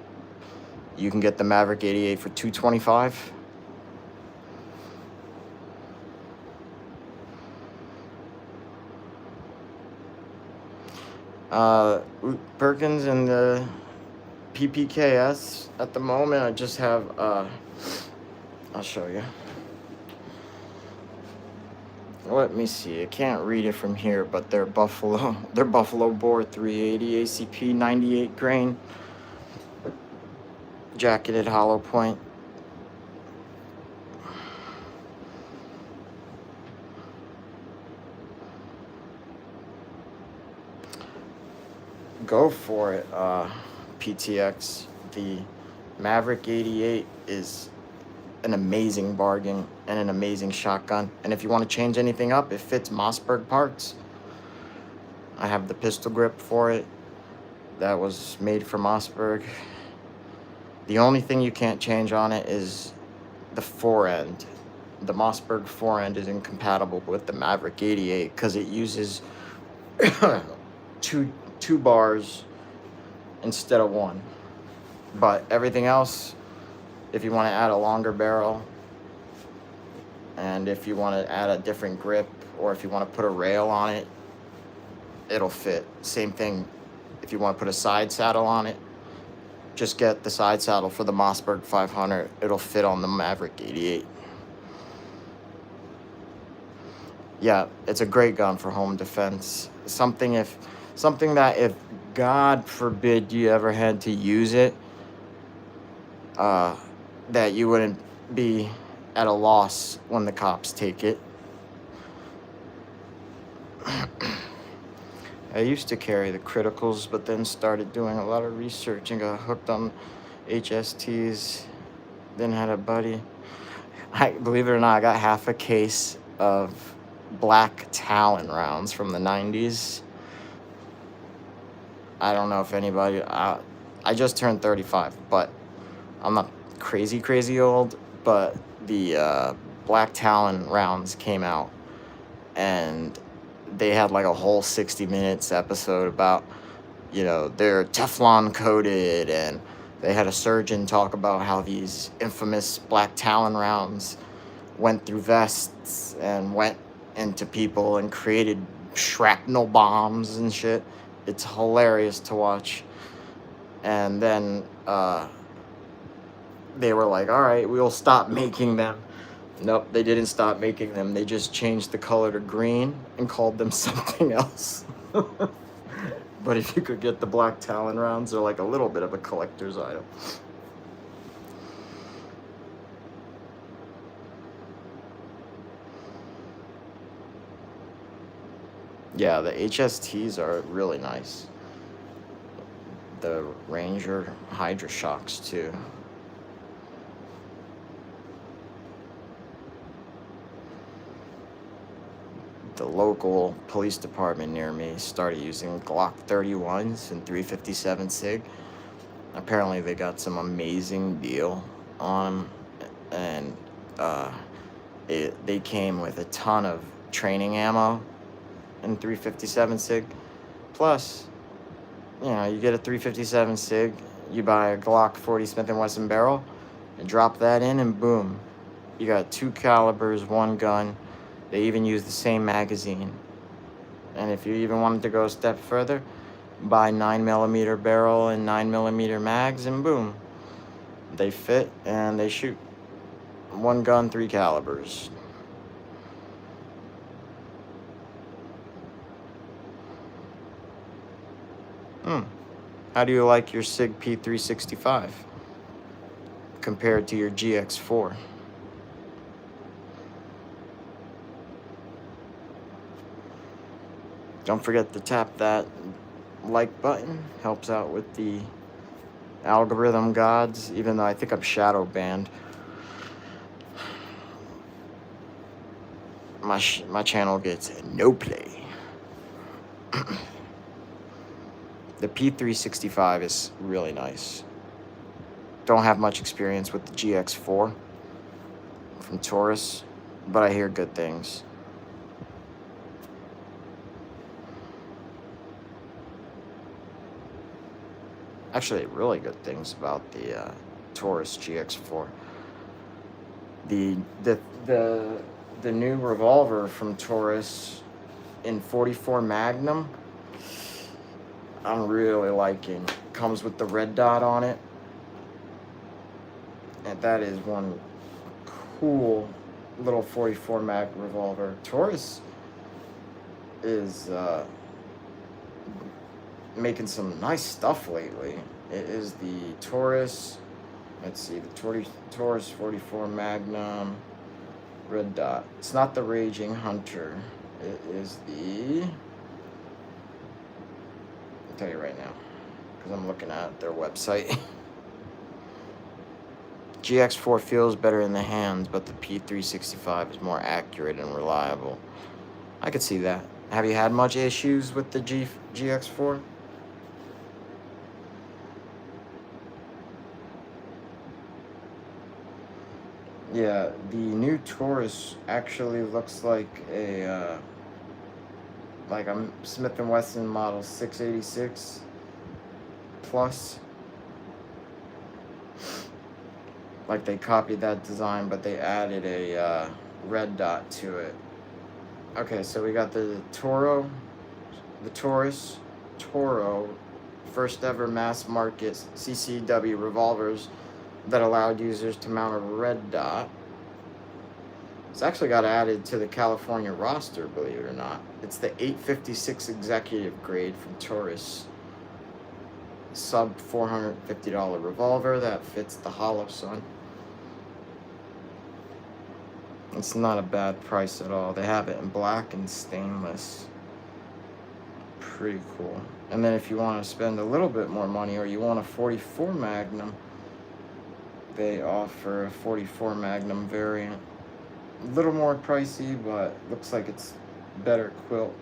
you can get the Maverick 88 for $225. Perkins and the PPKS at the moment, I just have, I'll show you. Let me see. I can't read it from here, but they're Buffalo Bore 380 ACP 98 grain, jacketed hollow point. Go for it, PTX. The Maverick 88 is an amazing bargain and an amazing shotgun. And if you want to change anything up, it fits Mossberg parts. I have the pistol grip for it. That was made for Mossberg. The only thing you can't change on it is the forend. The Mossberg forend is incompatible with the Maverick 88 because it uses two bars instead of one. But everything else, if you want to add a longer barrel, and if you want to add a different grip, or if you want to put a rail on it, it'll fit. Same thing if you want to put a side saddle on it, just get the side saddle for the Mossberg 500. It'll fit on the Maverick 88. Yeah, it's a great gun for home defense. Something that if God forbid you ever had to use it, that you wouldn't be at a loss when the cops take it. I used to carry the criticals, but then started doing a lot of research and got hooked on HSTs. Then had a buddy. Believe it or not, I got half a case of black Talon rounds from the 90s. I don't know if anybody... I just turned 35, but I'm not crazy old, but the Black Talon rounds came out, and they had like a whole 60 minutes episode about, they're Teflon coated, and they had a surgeon talk about how these infamous Black Talon rounds went through vests and went into people and created shrapnel bombs and shit. It's hilarious to watch. And then they were like, all right, we'll stop making them. Nope, they didn't stop making them. They just changed the color to green and called them something else. But if you could get the Black Talon rounds, they're like a little bit of a collector's item. Yeah, the HSTs are really nice. The Ranger Hydra shocks too. The local police department near me started using Glock 31s and 357 SIG. Apparently they got some amazing deal on them, and they came with a ton of training ammo and 357 SIG. Plus, you get a 357 SIG, you buy a Glock 40 Smith & Wesson barrel, and drop that in, and boom, you got 2 calibers, 1 gun. They even use the same magazine. And if you even wanted to go a step further, buy 9mm barrel and 9mm mags, and boom, they fit and they shoot. 1 gun, 3 calibers. How do you like your SIG P365 compared to your GX4? Don't forget to tap that like button. Helps out with the algorithm gods, even though I think I'm shadow banned. My channel gets no play. The P365 is really nice. Don't have much experience with the GX4 from Taurus, but I hear good things. Actually, really good things about the Taurus GX4. The new revolver from Taurus in 44 Magnum, I'm really liking. Comes with the red dot on it, and that is one cool little 44 mag revolver. Taurus is making some nice stuff lately. It is the Taurus, let's see, the Taurus 44 Magnum red dot. It's not the Raging Hunter. It is the, I'll tell you right now, because I'm looking at their website. GX4 feels better in the hands, but the P365 is more accurate and reliable. I could see that. Have you had much issues with the GX4? Yeah, the new Taurus actually looks like a Smith & Wesson model 686 plus. Like they copied that design, but they added a red dot to it. Okay, so we got the Taurus Toro, first ever mass market CCW revolvers that allowed users to mount a red dot. It's actually got added to the California roster, believe it or not. It's the 856 executive grade from Taurus. Sub $450 revolver that fits the Hollow Sun. It's not a bad price at all. They have it in black and stainless. Pretty cool. And then if you want to spend a little bit more money, or you want a 44 Magnum, they offer a 44 Magnum variant. A little more pricey, but looks like it's better built.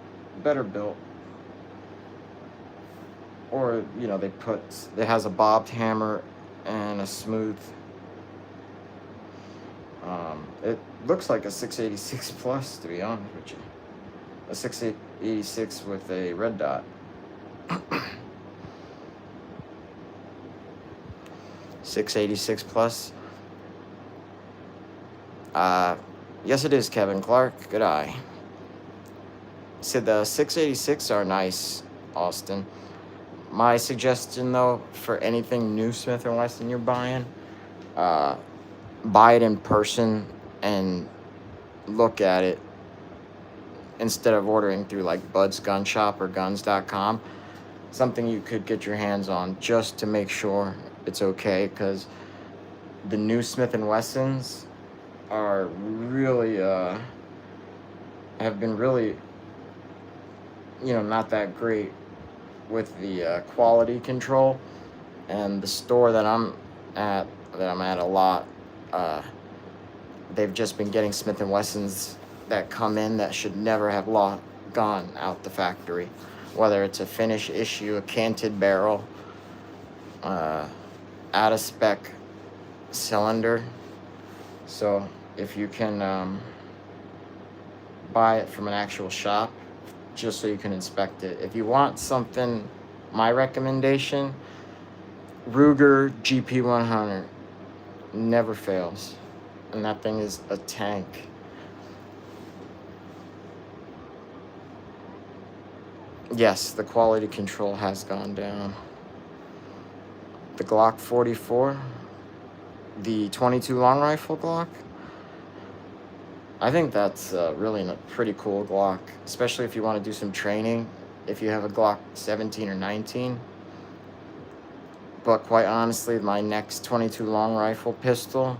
Or, you know, it has a bobbed hammer and a smooth. It looks like a 686 plus, to be honest with you. A 686 with a red dot. 686 plus. Yes, it is, Kevin Clark. Good eye. Said the 686 are nice, Austin. My suggestion, though, for anything new Smith & Wesson you're buying, buy it in person and look at it instead of ordering through like Bud's Gun Shop or guns.com. Something you could get your hands on just to make sure it's okay, because the new Smith & Wessons are really have been really, you know, not that great with the quality control. And the store that I'm at a lot, they've just been getting Smith & Wessons that come in that should never have gone out the factory, whether it's a finish issue, a canted barrel, out of spec cylinder. So if you can buy it from an actual shop, just so you can inspect it. If you want something, my recommendation, Ruger GP100 never fails, and that thing is a tank. Yes, the quality control has gone down. The Glock 44, the 22 long rifle Glock, I think that's really a pretty cool Glock, especially if you want to do some training, if you have a Glock 17 or 19. But quite honestly, my next 22 long rifle pistol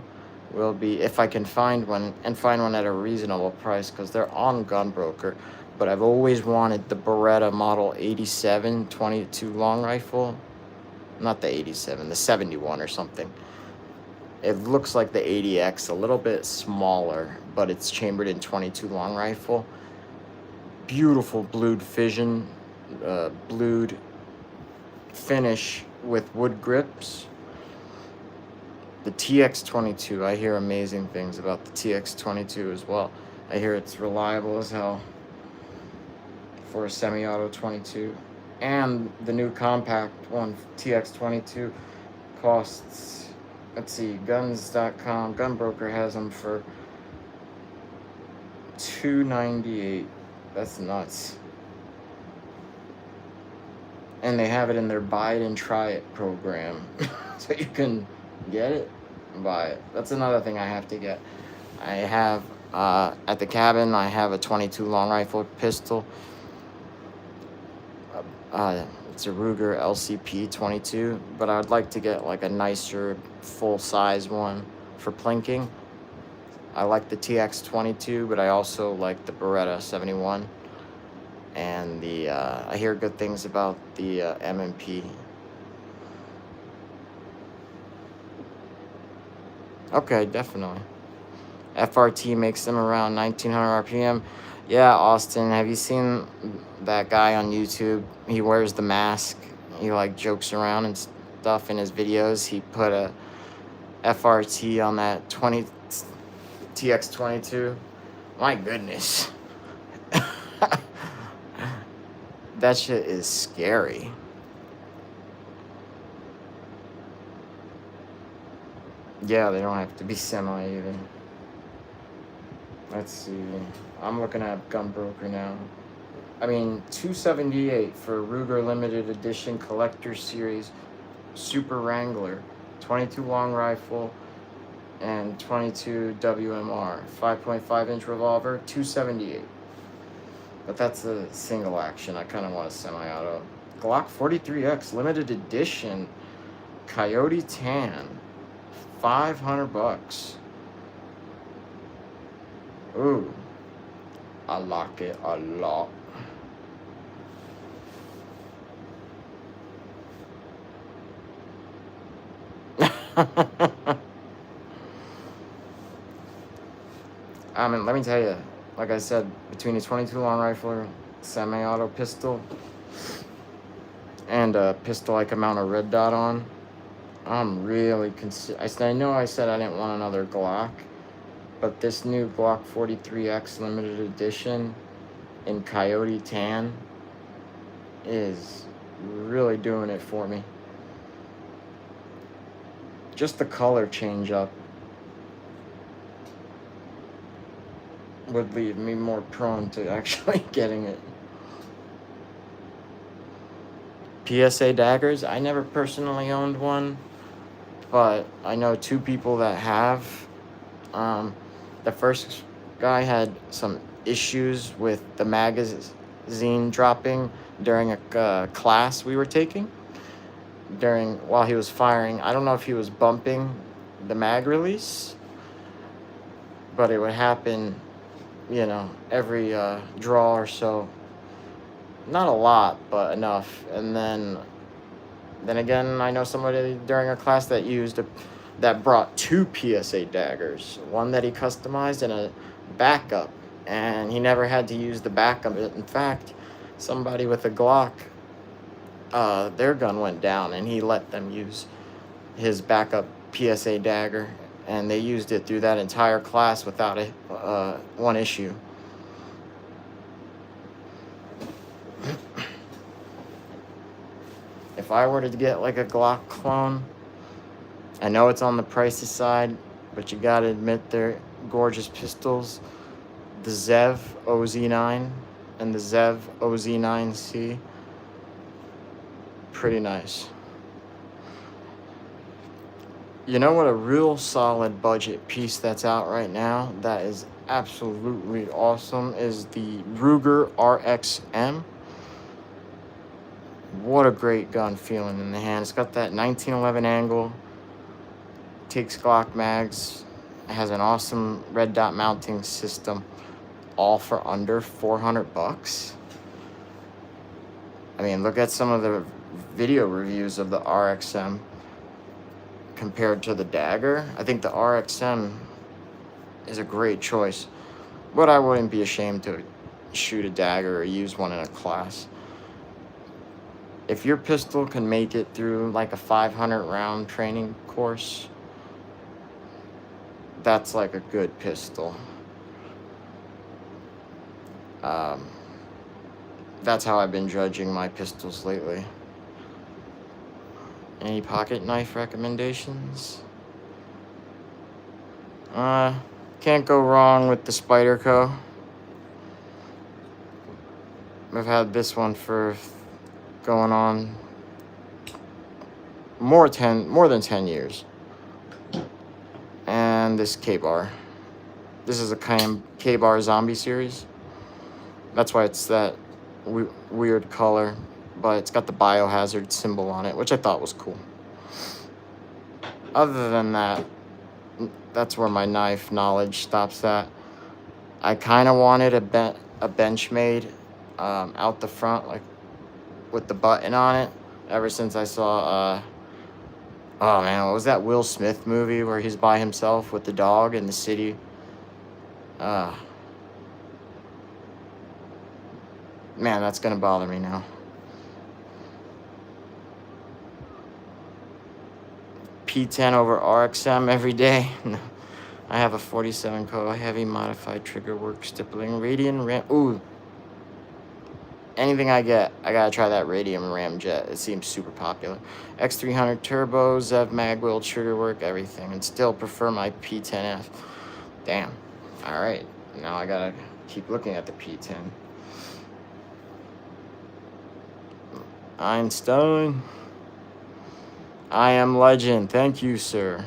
will be, if I can find one, and find one at a reasonable price, because they're on Gunbroker. but I've always wanted the Beretta Model 87 22 long rifle. Not the 87, the 71 or something. It looks like the 80X, a little bit smaller, but it's chambered in 22 long rifle. Beautiful blued fission, blued finish with wood grips. The TX22, I hear amazing things about the TX22 as well. I hear it's reliable as hell for a semi-auto 22. And the new compact one, TX22, costs, let's see, guns.com, Gunbroker has them for $298. That's nuts. And they have it in their buy it and try it program. So you can get it and buy it. That's another thing I have to get. I have, at the cabin, I have a 22 long rifle pistol. It's a Ruger LCP 22, but I would like to get like a nicer full-size one for plinking. I like the TX 22, but I also like the Beretta 71. And I hear good things about the M&P. Okay, definitely. FRT makes them around 1900 RPM. Yeah, Austin, have you seen that guy on YouTube? He wears the mask. He like jokes around and stuff in his videos. He put a FRT on that TX22. My goodness. That shit is scary. Yeah, they don't have to be semi either. Let's see. I'm looking at Gunbroker now. I mean, $278 for Ruger Limited Edition Collector Series Super Wrangler, 22 long rifle, and 22 WMR, 5.5-inch revolver, $278. But that's a single action. I kind of want a semi-auto. Glock 43X Limited Edition Coyote Tan, $500. Ooh, I like it a lot. I mean, let me tell you, like I said, between a 22 long rifle, semi-auto pistol, and a pistol I can mount a red dot on, I'm really I know I said I didn't want another Glock, but this new Glock 43X limited edition in Coyote Tan is really doing it for me. Just the color change up would leave me more prone to actually getting it. PSA daggers, I never personally owned one, but I know two people that have. The first guy had some issues with the magazine dropping during a class we were taking. While he was firing, I don't know if he was bumping the mag release, but it would happen, every draw or so. Not a lot, but enough. And then again, I know somebody during a class that brought two PSA daggers, one that he customized and a backup, and he never had to use the backup. In fact, somebody with a Glock, their gun went down, and he let them use his backup PSA dagger, and they used it through that entire class without one issue. If I were to get like a Glock clone, I know it's on the pricey side, but you gotta admit they're gorgeous pistols. The Zev OZ9 and the Zev OZ9C, pretty nice. You know what a real solid budget piece that's out right now that is absolutely awesome is the Ruger RXM. What a great gun feeling in the hand. It's got that 1911 angle, takes Glock mags, it has an awesome red dot mounting system. all for under 400 bucks. I mean, look at some of the video reviews of the RXM compared to the Dagger. I think the RXM is a great choice, but I wouldn't be ashamed to shoot a Dagger or use one in a class. If your pistol can make it through like a 500 round training course, that's like a good pistol. That's how I've been judging my pistols lately. Any pocket knife recommendations? Can't go wrong with the Spyderco. I've had this one for going on more than 10 years. And this K-Bar. This is a K-Bar zombie series. That's why it's that weird color, but it's got the biohazard symbol on it, which I thought was cool. Other than that, that's where my knife knowledge stops at. I kind of wanted a Benchmade out the front, like with the button on it, ever since I saw oh man, what was that Will Smith movie where he's by himself with the dog in the city? Man, that's gonna bother me now. P10 over RXM every day. I have a 47 Co heavy modified trigger work stippling radian ram. Ooh, anything I get, I gotta try that radium ramjet. It seems super popular. X300 turbo, Zev magwheel trigger work, everything, and still prefer my P10F. Damn. All right, now I gotta keep looking at the P10. Einstein. I am legend. Thank you, sir.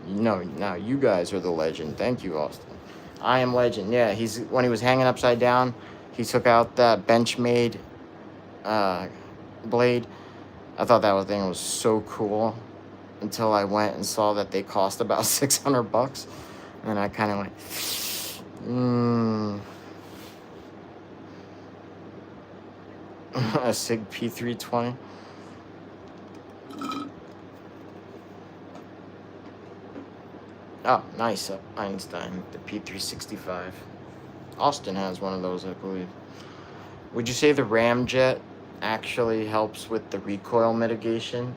No, now you guys are the legend. Thank you, Austin. I am legend. Yeah, when he was hanging upside down, he took out that Benchmade blade. I thought that thing was so cool until I went and saw that they cost about 600 bucks. And I kind of went, a SIG P320. Oh, nice. Einstein, the P365. Austin has one of those, I believe. Would you say the ramjet actually helps with the recoil mitigation?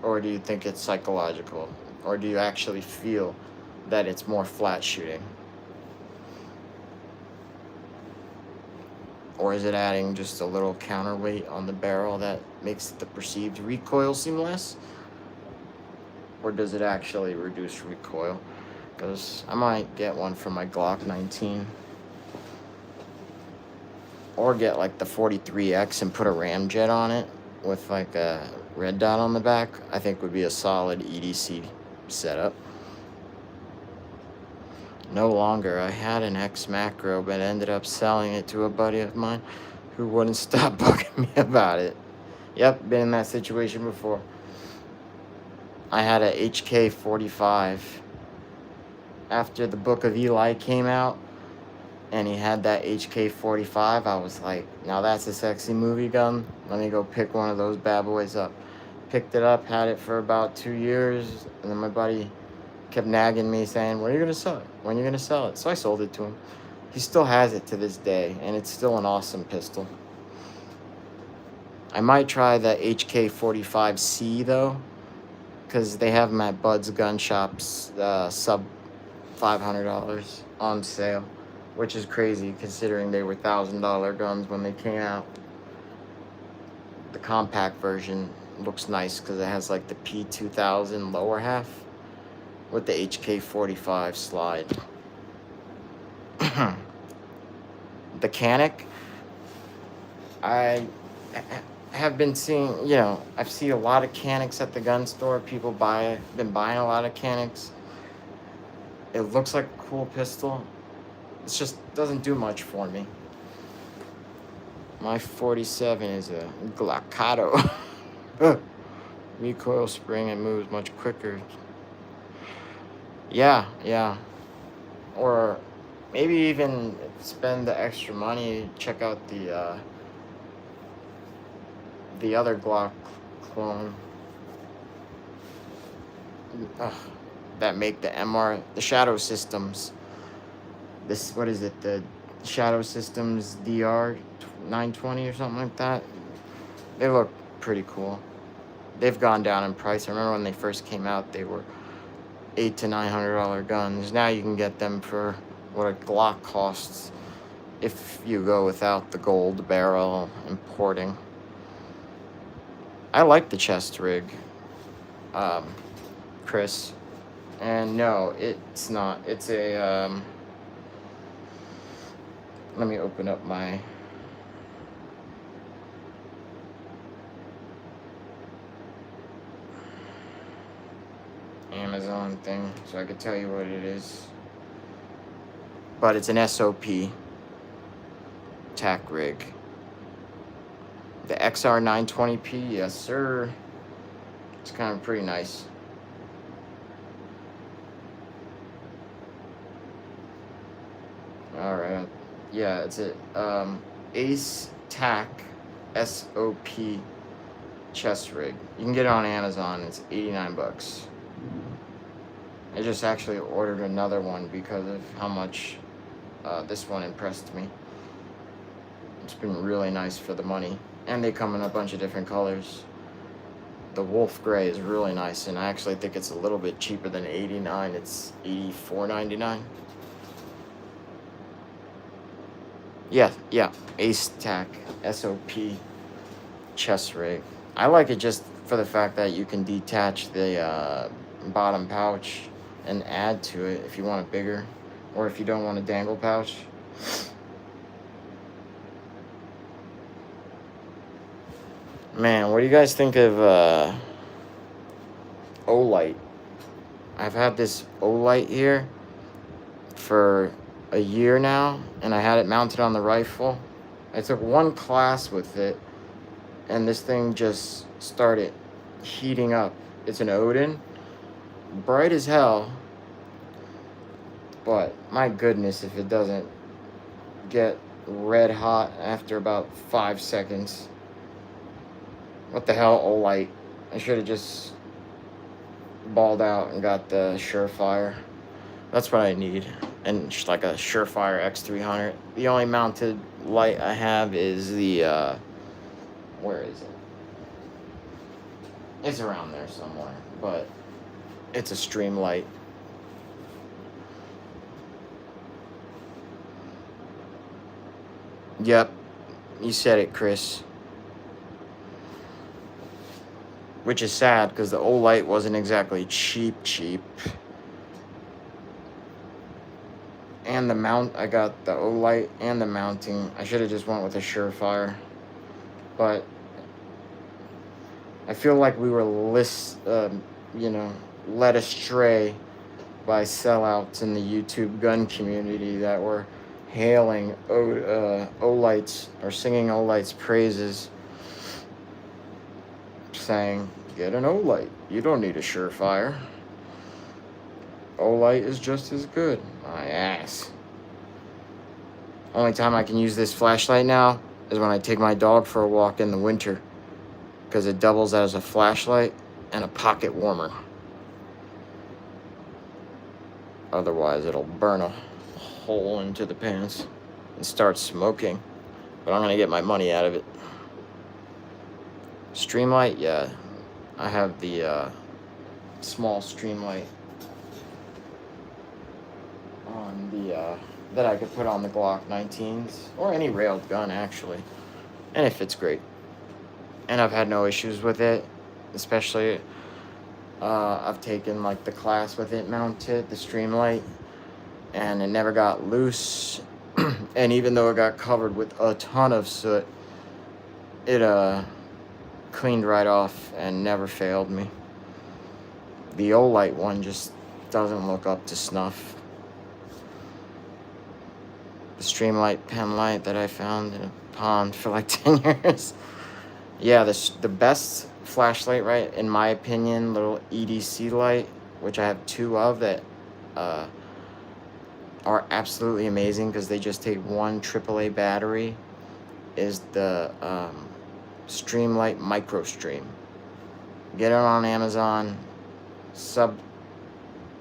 Or do you think it's psychological? Or do you actually feel that it's more flat shooting? Or is it adding just a little counterweight on the barrel that makes the perceived recoil seem less? Or does it actually reduce recoil? Because I might get one for my Glock 19. Or get like the 43X and put a ramjet on it with like a red dot on the back. I think would be a solid E.D.C setup. No longer. I had an X macro, but ended up selling it to a buddy of mine who wouldn't stop bugging me about it. Yep, been in that situation before. I had a HK 45 after the Book of Eli came out, and he had that HK 45. I was like, now that's a sexy movie gun. Let me go pick one of those bad boys up. Picked it up, had it for about 2 years, and then my buddy kept nagging me saying, when are you going to sell it? When are you going to sell it? So I sold it to him. He still has it to this day, and it's still an awesome pistol. I might try the HK 45C though, because they have them at Bud's Gun Shops, sub $500 on sale, which is crazy considering they were $1,000 guns when they came out. The compact version looks nice because it has like the P2000 lower half with the HK 45 slide. The Canic, I have been seeing, I've seen a lot of Canics at the gun store. People been buying a lot of Canics. It looks like a cool pistol. It just doesn't do much for me. My 47 is a Glockato. Recoil spring and moves much quicker. Yeah. Or maybe even spend the extra money, check out the other Glock clone. Ugh, that make the the Shadow Systems. This, what is it? The Shadow Systems DR 920 or something like that. They look pretty cool. They've gone down in price. I remember when they first came out, they were $800 to $900 guns. Now you can get them for what a Glock costs if you go without the gold barrel importing. I like the chest rig, Chris. And no, it's not. It's a, let me open up my Amazon thing so I could tell you what it is. But it's an SOP tack rig. The XR 920p, yes sir. It's kind of pretty nice. Alright, yeah, it's a Ace Tack SOP chest rig. You can get it on Amazon. It's 89 bucks. I just actually ordered another one because of how much this one impressed me. It's been really nice for the money. And they come in a bunch of different colors. The wolf gray is really nice, and I actually think it's a little bit cheaper than 89. It's $84.99. Yeah, Ace Tack SOP chest rig. I like it just for the fact that you can detach the bottom pouch and add to it if you want it bigger, or if you don't want a dangle pouch. Man, what do you guys think of O-Light? I've had this O-Light here for a year now, and I had it mounted on the rifle. I took one class with it, and this thing just started heating up. It's an Odin, bright as hell, but my goodness if it doesn't get red hot after about 5 seconds. What the hell, O-Light? I should have just balled out and got the Surefire. That's what I need. And just like a Surefire X300. The only mounted light I have is the, where is it? It's around there somewhere, but it's a stream light. Yep, you said it, Chris. Which is sad, because the O-Light wasn't exactly cheap. And the mount, I got the O-Light and the mounting. I should have just went with a Surefire. But I feel like we were led astray by sellouts in the YouTube gun community that were hailing O-Lights or singing O-Light's praises, saying, get an O-Light. You don't need a Surefire. O-Light is just as good. My ass. Only time I can use this flashlight now is when I take my dog for a walk in the winter, because it doubles as a flashlight and a pocket warmer. Otherwise, it'll burn a hole into the pants and start smoking. But I'm gonna get my money out of it. Streamlight, yeah. I have the small Streamlight on the that I could put on the Glock 19s or any railed gun actually, and it fits great. And I've had no issues with it, especially I've taken like the class with it mounted, the Streamlight, and it never got loose. And even though it got covered with a ton of soot, it cleaned right off and never failed me. The O-Light one just doesn't look up to snuff. The Streamlight pen light that I found in a pond for like 10 years. Yeah, the best flashlight, right, in my opinion, little E.D.C light, which I have two of that are absolutely amazing because they just take one AAA battery. Is the Streamlight Micro Stream. Get it on Amazon. Sub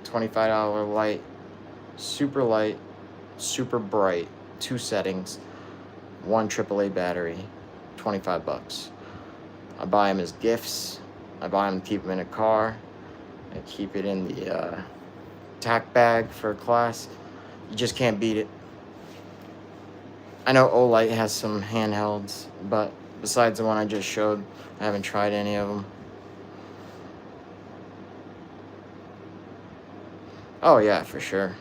$25 light. Super light. Super bright. 2 settings. One AAA battery. $25. I buy them as gifts. I buy them to keep them in a car. I keep it in the tack bag for class. You just can't beat it. I know Olight has some handhelds, but besides the one I just showed, I haven't tried any of them. Oh yeah, for sure.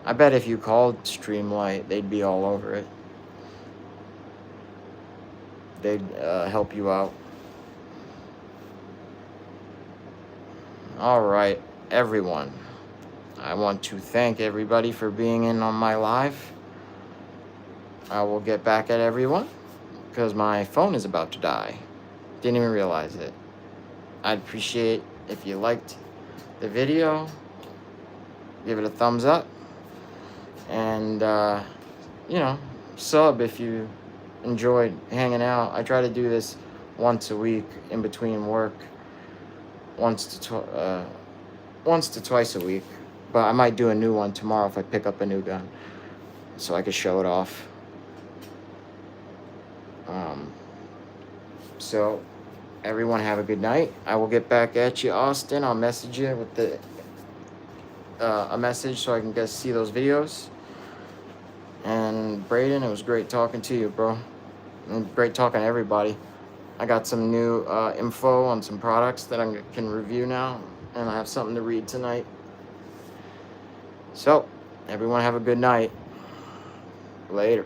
I bet if you called Streamlight, they'd be all over it. They'd help you out. All right, everyone. I want to thank everybody for being in on my live. I will get back at everyone because my phone is about to die. Didn't even realize it. I'd appreciate if you liked the video. Give it a thumbs up. And, sub if you enjoyed hanging out. I try to do this once a week in between work. Once to twice a week. But I might do a new one tomorrow if I pick up a new gun, so I could show it off. So everyone have a good night. I will get back at you, Austin. I'll message you with a message so I can get to see those videos. And Braden, it was great talking to you, bro. And great talking to everybody. I got some new info on some products that I can review now, and I have something to read tonight. So, everyone have a good night. Later.